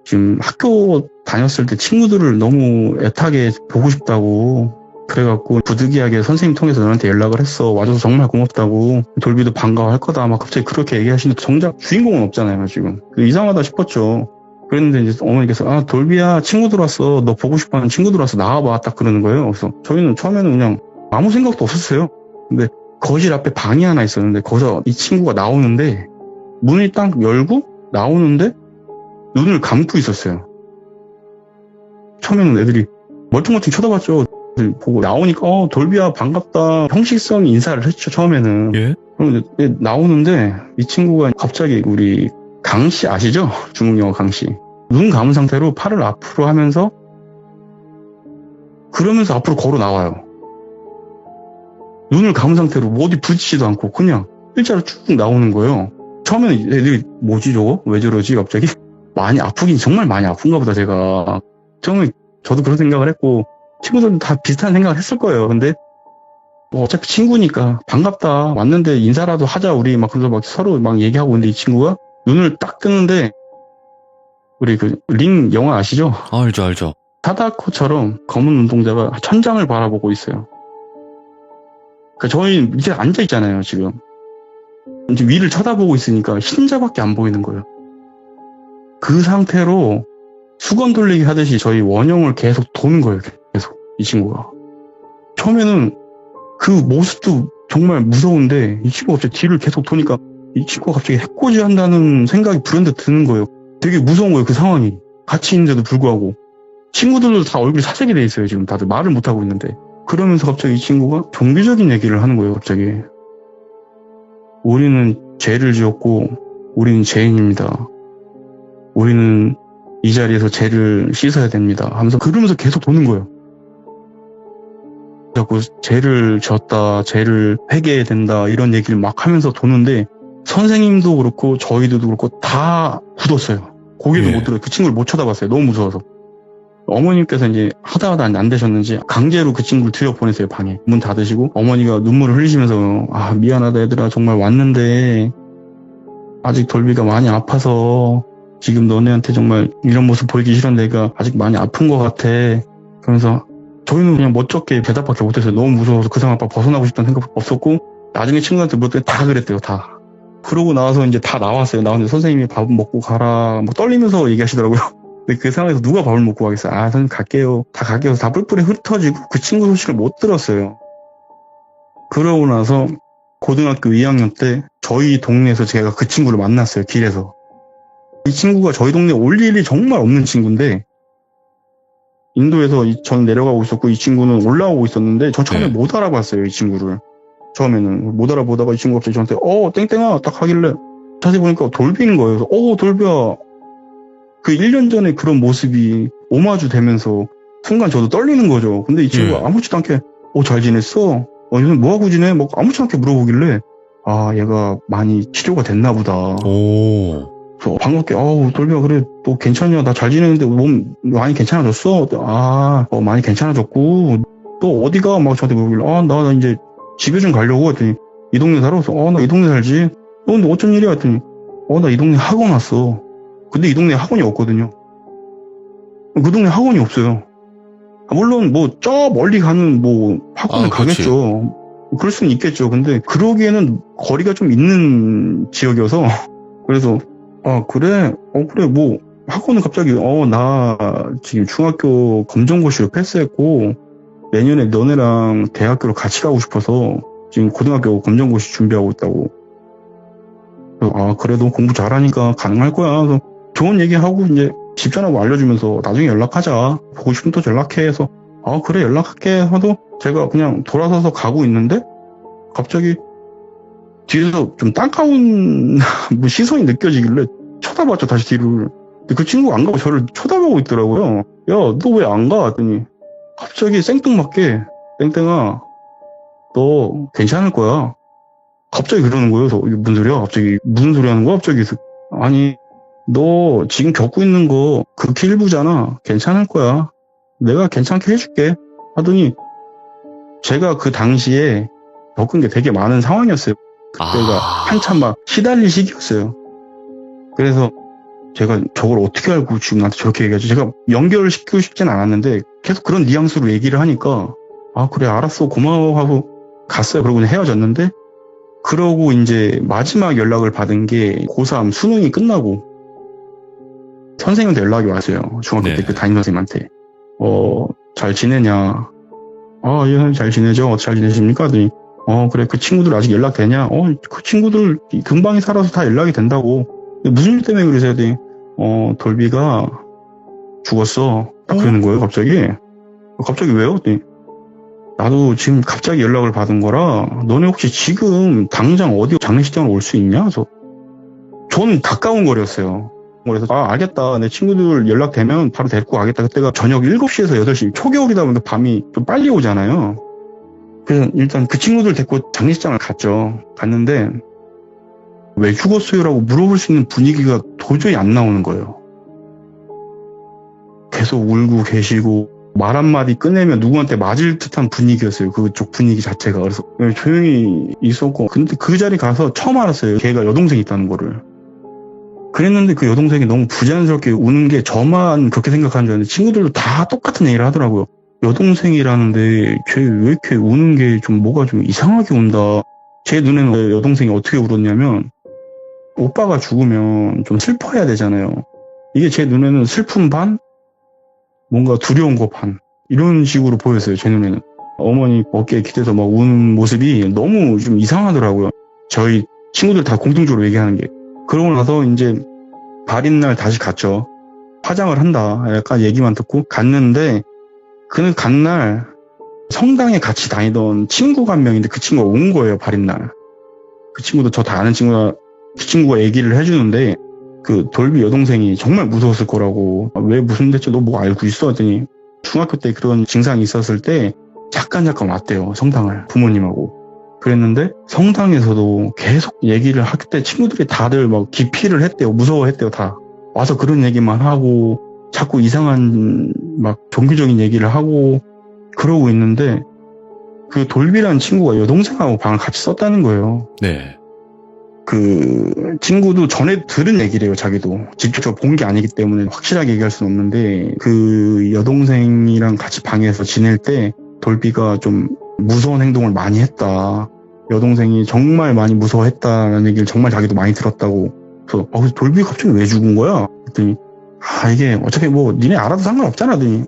지금 학교 다녔을 때 친구들을 너무 애타게 보고 싶다고 그래갖고 부득이하게 선생님 통해서 너한테 연락을 했어. 와줘서 정말 고맙다고. 돌비도 반가워할 거다. 막 갑자기 그렇게 얘기하시는데 정작 주인공은 없잖아요 지금. 이상하다 싶었죠. 그랬는데 이제 어머니께서 돌비야 친구들 왔어. 너 보고 싶어하는 친구들 왔어. 나와봐. 딱 그러는 거예요. 그래서 저희는 처음에는 그냥 아무 생각도 없었어요. 근데 거실 앞에 방이 하나 있었는데 거기서 이 친구가 나오는데 문이 딱 열고 나오는데 눈을 감고 있었어요. 처음에는 애들이 멀뚱멀뚱 쳐다봤죠. 보고 나오니까 돌비야 반갑다. 형식성 인사를 했죠. 처음에는. 예? 그럼 이제 나오는데 이 친구가 갑자기 우리 강씨 아시죠? 중국 영어 강씨. 눈 감은 상태로 팔을 앞으로 하면서 그러면서 앞으로 걸어 나와요. 눈을 감은 상태로 뭐 어디 부딪히지도 않고 그냥 일자로 쭉 나오는 거예요. 처음에는 애들이 뭐지 저거? 왜 저러지 갑자기? 많이 아프긴 정말 많이 아픈가 보다 제가. 처음에 저도 그런 생각을 했고 친구들도 다 비슷한 생각을 했을 거예요. 근데 어차피 친구니까 반갑다. 왔는데 인사라도 하자 우리 막 그래서 막 서로 막 얘기하고 있는데 이 친구가 눈을 딱 뜨는데 우리 그 링 영화 아시죠? 알죠. 사다코처럼 검은 눈동자가 천장을 바라보고 있어요. 그러니까 저희 밑에 앉아 있잖아요 지금. 이제 위를 쳐다보고 있으니까 흰자밖에 안 보이는 거예요. 그 상태로 수건 돌리기 하듯이 저희 원형을 계속 도는 거예요. 계속 이 친구가. 처음에는 그 모습도 정말 무서운데 이 친구가 갑자기 뒤를 계속 도니까 이 친구가 갑자기 해코지 한다는 생각이 불현듯 드는 거예요. 되게 무서운 거예요, 그 상황이. 같이 있는데도 불구하고. 친구들도 다 얼굴이 사색이 돼 있어요, 지금 다들 말을 못 하고 있는데. 그러면서 갑자기 이 친구가 종교적인 얘기를 하는 거예요, 갑자기. 우리는 죄를 지었고, 우리는 죄인입니다. 우리는 이 자리에서 죄를 씻어야 됩니다. 하면서 그러면서 계속 도는 거예요. 자꾸 죄를 지었다, 죄를 회개해야 된다, 이런 얘기를 막 하면서 도는데, 선생님도 그렇고, 저희도 그렇고, 다 굳었어요. 고개도 못 들어요. 그 친구를 못 쳐다봤어요. 너무 무서워서. 어머님께서 이제 하다 안 되셨는지 강제로 그 친구를 들여보내세요, 방에. 문 닫으시고 어머니가 눈물을 흘리시면서 아, 미안하다 얘들아, 정말 왔는데 아직 돌비가 많이 아파서 지금 너네한테 정말 이런 모습 보이기 싫은 내가 아직 많이 아픈 것 같아. 그러면서 저희는 그냥 멋쩍게 대답밖에 못했어요. 너무 무서워서 그 상황 벗어나고 싶다는 생각 없었고, 나중에 친구한테 물었더니 다 그랬대요, 다. 그러고 나서 이제 다 나왔어요. 나왔는데 선생님이 밥 먹고 가라 뭐 떨리면서 얘기하시더라고요. 근데 그 상황에서 누가 밥을 먹고 가겠어요? 아, 선생님 갈게요. 다 갈게요. 다 뿔뿔이 흩어지고 그 친구 소식을 못 들었어요. 그러고 나서 고등학교 2학년 때 저희 동네에서 제가 그 친구를 만났어요, 길에서. 이 친구가 저희 동네에 올 일이 정말 없는 친구인데, 인도에서 전 내려가고 있었고 이 친구는 올라오고 있었는데 저 처음에 못 알아봤어요, 이 친구를. 처음에는 못 알아보다가 이 친구가 갑자기 저한테 땡땡아 딱 하길래 자세히 보니까 돌비인 거예요. 그래서 돌비야. 그 1년 전에 그런 모습이 오마주 되면서 순간 저도 떨리는 거죠. 근데 이 친구가 아무렇지도 않게 잘 지냈어? 요즘 뭐하고 지내? 막 아무렇지도 않게 물어보길래 아, 얘가 많이 치료가 됐나 보다. 오. 그래서 반갑게 돌비야, 그래 또 괜찮냐? 나 잘 지내는데 몸 많이 괜찮아졌어? 많이 괜찮아졌고 또 어디가? 막 저한테 물어보길래 나 이제 집에 좀 가려고 했더니 이 동네 살아? 나 이 동네 살지. 근데 어쩐 일이야? 했더니 나 이 동네 학원 왔어. 근데 이 동네에 학원이 없거든요. 그 동네 학원이 없어요. 물론 뭐 저 멀리 가는 뭐 학원을 가겠죠. 그럴 수는 있겠죠. 근데 그러기에는 거리가 좀 있는 지역이어서 그래서 그래? 그래 뭐 학원을 갑자기 나 지금 중학교 검정고시로 패스했고 내년에 너네랑 대학교를 같이 가고 싶어서 지금 고등학교 검정고시 준비하고 있다고. 그래 너 공부 잘하니까 가능할 거야. 그래서 좋은 얘기하고 이제 집 전화번호 알려주면서 나중에 연락하자. 보고 싶으면 또 연락해 해서 그래 연락할게 하도 제가 그냥 돌아서서 가고 있는데 갑자기 뒤에서 좀 따가운 뭐 시선이 느껴지길래 쳐다봤죠, 다시 뒤를. 근데 그 친구가 안 가고 저를 쳐다보고 있더라고요. 야, 너 왜 안 가? 했더니 갑자기 생뚱맞게 땡땡아 너 괜찮을 거야. 갑자기 그러는 거예요. 그래서 이게 무슨 소리야? 갑자기 무슨 소리 하는 거야? 갑자기. 아니 너 지금 겪고 있는 거 극히 일부잖아. 괜찮을 거야. 내가 괜찮게 해줄게. 하더니 제가 그 당시에 겪은 게 되게 많은 상황이었어요. 그때가 한참 막 시달릴 시기였어요. 그래서 제가 저걸 어떻게 알고 지금 나한테 저렇게 얘기하지? 제가 연결시키고 싶진 않았는데 계속 그런 뉘앙스로 얘기를 하니까 그래 알았어 고마워 하고 갔어요. 그러고 헤어졌는데, 그러고 이제 마지막 연락을 받은 게 고3 수능이 끝나고 선생님한테 연락이 왔어요. 중학교 때 그 담임 선생님한테. 잘 지내냐? 예, 잘 지내죠. 잘 지내십니까? 하더니 그래 그 친구들 아직 연락되냐? 그 친구들 금방에 살아서 다 연락이 된다고. 무슨 일 때문에 그러세요? 하더니 돌비가 죽었어. 딱 그러는 거예요, 갑자기. 갑자기 왜요? 하더니 나도 지금 갑자기 연락을 받은 거라 너네 혹시 지금 당장 어디 장례식장을 올 수 있냐? 그래서 저는 가까운 거리였어요. 그래서 알겠다. 내 친구들 연락되면 바로 데리고 가겠다. 그때가 저녁 7시에서 8시, 초겨울이다 보니까 밤이 좀 빨리 오잖아요. 그래서 일단 그 친구들 데리고 장례식장을 갔죠. 갔는데 왜 죽었어요? 라고 물어볼 수 있는 분위기가 도저히 안 나오는 거예요. 계속 울고 계시고 말 한마디 꺼내면 누구한테 맞을 듯한 분위기였어요. 그쪽 분위기 자체가. 그래서 조용히 있었고, 근데 그 자리 가서 처음 알았어요. 걔가 여동생이 있다는 거를. 그랬는데 그 여동생이 너무 부자연스럽게 우는 게 저만 그렇게 생각하는 줄 알았는데 친구들도 다 똑같은 얘기를 하더라고요. 여동생이라는데 걔 왜 이렇게 우는 게 좀 뭐가 좀 이상하게 운다. 제 눈에는 여동생이 어떻게 울었냐면 오빠가 죽으면 좀 슬퍼해야 되잖아요. 이게 제 눈에는 슬픔 반? 뭔가 두려운 거 반. 이런 식으로 보였어요, 제 눈에는. 어머니 어깨에 기대서 막 우는 모습이 너무 좀 이상하더라고요. 저희 친구들 다 공통적으로 얘기하는 게. 그러고 나서 이제 발인날 다시 갔죠. 화장을 한다. 약간 얘기만 듣고 갔는데 그는 간날 성당에 같이 다니던 친구가 한 명인데 그 친구가 온 거예요. 발인날. 그 친구도 저 다 아는 친구가 그 친구가 얘기를 해주는데 그 돌비 여동생이 정말 무서웠을 거라고. 왜 무슨 대체 너 뭐 알고 있어? 했더니 중학교 때 그런 증상이 있었을 때 잠깐 왔대요. 성당을 부모님하고. 그랬는데 성당에서도 계속 얘기를 할 때 친구들이 다들 막 기피를 했대요. 무서워했대요. 다 와서 그런 얘기만 하고 자꾸 이상한 막 종교적인 얘기를 하고 그러고 있는데 그 돌비라는 친구가 여동생하고 방을 같이 썼다는 거예요. 네. 그 친구도 전에 들은 얘기래요. 자기도 직접 본 게 아니기 때문에 확실하게 얘기할 수는 없는데 그 여동생이랑 같이 방에서 지낼 때 돌비가 좀 무서운 행동을 많이 했다. 여동생이 정말 많이 무서워했다는 얘기를 정말 자기도 많이 들었다고. 그래서 돌비 갑자기 왜 죽은 거야? 그랬더니 이게 어차피 뭐 니네 알아도 상관없잖아. 더니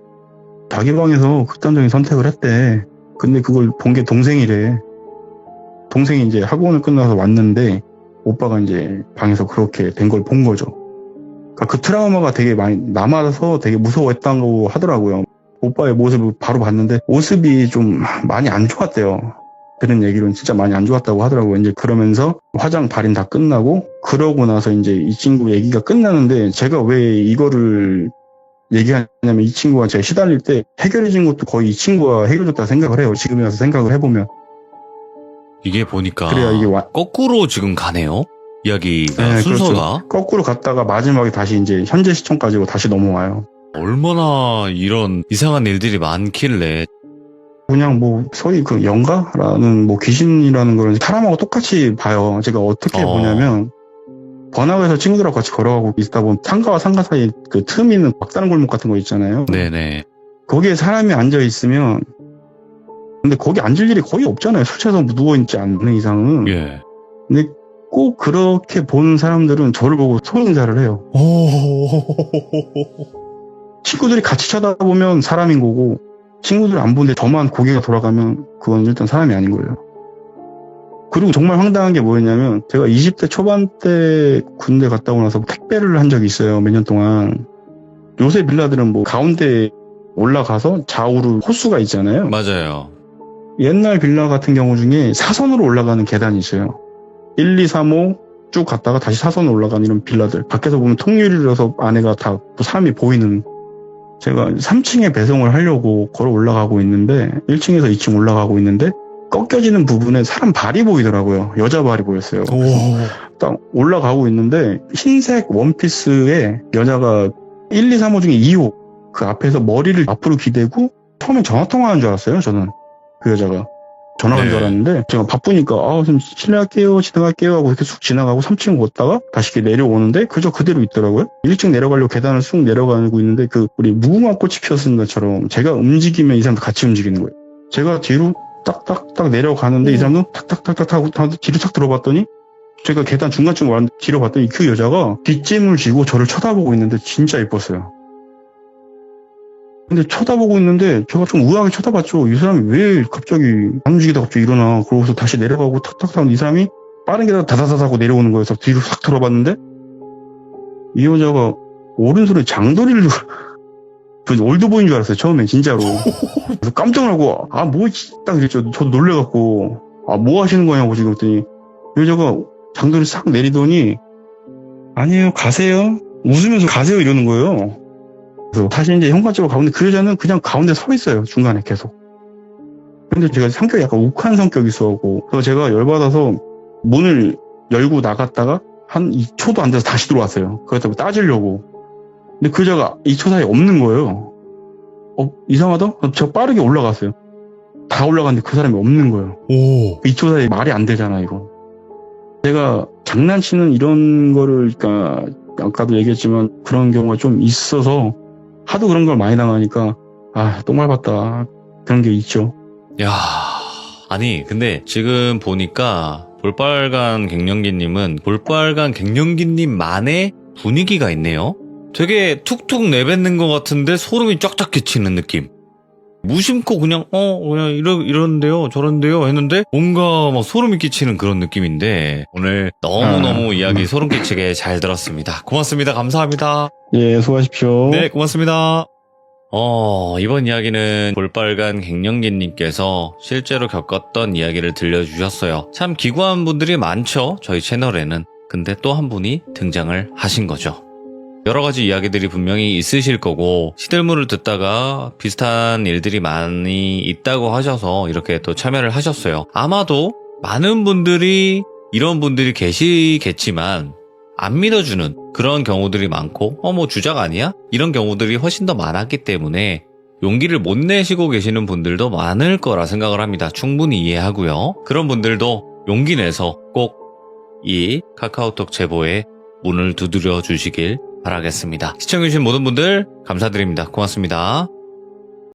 자기 방에서 극단적인 선택을 했대. 근데 그걸 본 게 동생이래. 동생이 이제 학원을 끝나서 왔는데 오빠가 이제 방에서 그렇게 된 걸 본 거죠. 그러니까 그 트라우마가 되게 많이 남아서 되게 무서워했다고 하더라고요. 오빠의 모습을 바로 봤는데 모습이 좀 많이 안 좋았대요. 들은 얘기로는 진짜 많이 안 좋았다고 하더라고요. 이제 그러면서 화장 발인 다 끝나고 그러고 나서 이제 이 친구 얘기가 끝나는데 제가 왜 이거를 얘기하냐면 이 친구가 제가 시달릴 때 해결해준 것도 거의 이 친구가 해결해줬다 생각을 해요. 지금에 와서 생각을 해보면. 이게 보니까 그래야 이게 거꾸로 지금 가네요. 이야기가 네, 순서가. 그렇죠. 거꾸로 갔다가 마지막에 다시 이제 현재 시점까지로 다시 넘어와요. 얼마나 이런 이상한 일들이 많길래. 그냥 뭐 소위 그 영가라는 뭐 귀신이라는 걸 사람하고 똑같이 봐요. 제가 어떻게 보냐면 번화가에서 친구들하고 같이 걸어가고 있다 보면 상가와 상가 사이 그 틈 있는 막다른 골목 같은 거 있잖아요. 네네. 거기에 사람이 앉아 있으면 근데 거기 앉을 일이 거의 없잖아요. 술 취해서 누워있지 않는 이상은. 예. 근데 꼭 그렇게 보는 사람들은 저를 보고 소인사를 해요. 친구들이 같이 쳐다보면 사람인 거고 친구들 안 보는데 저만 고개가 돌아가면 그건 일단 사람이 아닌 거예요. 그리고 정말 황당한 게 뭐였냐면 제가 20대 초반 때 군대 갔다 오고 나서 택배를 한 적이 있어요. 몇 년 동안. 요새 빌라들은 뭐 가운데 올라가서 좌우로 호수가 있잖아요. 맞아요. 옛날 빌라 같은 경우 중에 사선으로 올라가는 계단이 있어요. 1, 2, 3, 5 쭉 갔다가 다시 사선으로 올라가는 이런 빌라들. 밖에서 보면 통유리라서 안에가 다 사람이 보이는. 제가 3층에 배송을 하려고 걸어 올라가고 있는데 1층에서 2층 올라가고 있는데 꺾여지는 부분에 사람 발이 보이더라고요. 여자 발이 보였어요. 딱 올라가고 있는데 흰색 원피스에 여자가 1, 2, 3호 중에 2호 그 앞에서 머리를 앞으로 기대고 처음엔 전화통화하는 줄 알았어요. 저는 그 여자가 전화한 줄 알았는데 제가 바쁘니까 좀 실례할게요 지나갈게요 하고 이렇게 쑥 지나가고 3층 걷다가 다시 이렇게 내려오는데 그저 그대로 있더라고요. 1층 내려가려고 계단을 쑥 내려가고 있는데 그 우리 무궁화 꽃이 피었은 것처럼 제가 움직이면 이 사람도 같이 움직이는 거예요. 제가 뒤로 딱딱딱 내려가는데 이 사람도 탁탁탁탁 하고 뒤로 탁 들어봤더니 제가 계단 중간쯤 왔는데 뒤로 봤더니 그 여자가 뒷짐을 지고 저를 쳐다보고 있는데 진짜 예뻤어요. 근데 쳐다보고 있는데 제가 좀 우아하게 쳐다봤죠. 이 사람이 왜 갑자기 안 움직이다 갑자기 일어나. 그러고서 다시 내려가고 탁탁 하면 이 사람이 빠른 게다가 다다다다 하고 내려오는 거예요. 그래서 뒤로 싹 들어봤는데 이 여자가 오른손에 장도리를 올드보이인 줄 알았어요. 처음에 진짜로. 그래서 깜짝 놀라고 뭐 딱 이랬죠. 저도 놀래갖고 뭐 하시는 거냐고 지금 그랬더니 이 여자가 장도리를 싹 내리더니 아니에요 가세요. 웃으면서 가세요 이러는 거예요. 그래서 다시 이제 현관쪽으로 가는데 그 여자는 그냥 가운데 서 있어요. 중간에 계속. 근데 제가 성격이 약간 욱한 성격이 있어갖고 그래서 제가 열받아서 문을 열고 나갔다가 한 2초도 안 돼서 다시 들어왔어요. 그렇다고 따지려고. 근데 그 여자가 2초 사이에 없는 거예요. 이상하다? 제가 빠르게 올라갔어요. 다 올라갔는데 그 사람이 없는 거예요. 2초 사이에 말이 안 되잖아 이거. 제가 장난치는 이런 거를 그러니까 아까도 얘기했지만 그런 경우가 좀 있어서 하도 그런 걸 많이 당하니까 똥 밟았다 그런 게 있죠. 야, 아니 근데 지금 보니까 볼빨간 갱년기님은 볼빨간 갱년기님만의 분위기가 있네요. 되게 툭툭 내뱉는 것 같은데 소름이 쫙쫙 끼치는 느낌. 무심코 그냥 이런데요 저런데요 했는데 뭔가 막 소름이 끼치는 그런 느낌인데 오늘 너무너무 이야기 소름 끼치게 잘 들었습니다. 고맙습니다. 감사합니다. 예, 수고하십시오. 네, 고맙습니다. 이번 이야기는 볼빨간 갱년기님께서 실제로 겪었던 이야기를 들려주셨어요. 참 기구한 분들이 많죠, 저희 채널에는. 근데 또 한 분이 등장을 하신 거죠. 여러 가지 이야기들이 분명히 있으실 거고 시들물을 듣다가 비슷한 일들이 많이 있다고 하셔서 이렇게 또 참여를 하셨어요. 아마도 많은 분들이 이런 분들이 계시겠지만 안 믿어주는 그런 경우들이 많고 뭐 주작 아니야? 이런 경우들이 훨씬 더 많았기 때문에 용기를 못 내시고 계시는 분들도 많을 거라 생각을 합니다. 충분히 이해하고요. 그런 분들도 용기 내서 꼭 이 카카오톡 제보에 문을 두드려 주시길 바라겠습니다. 시청해주신 모든 분들 감사드립니다. 고맙습니다.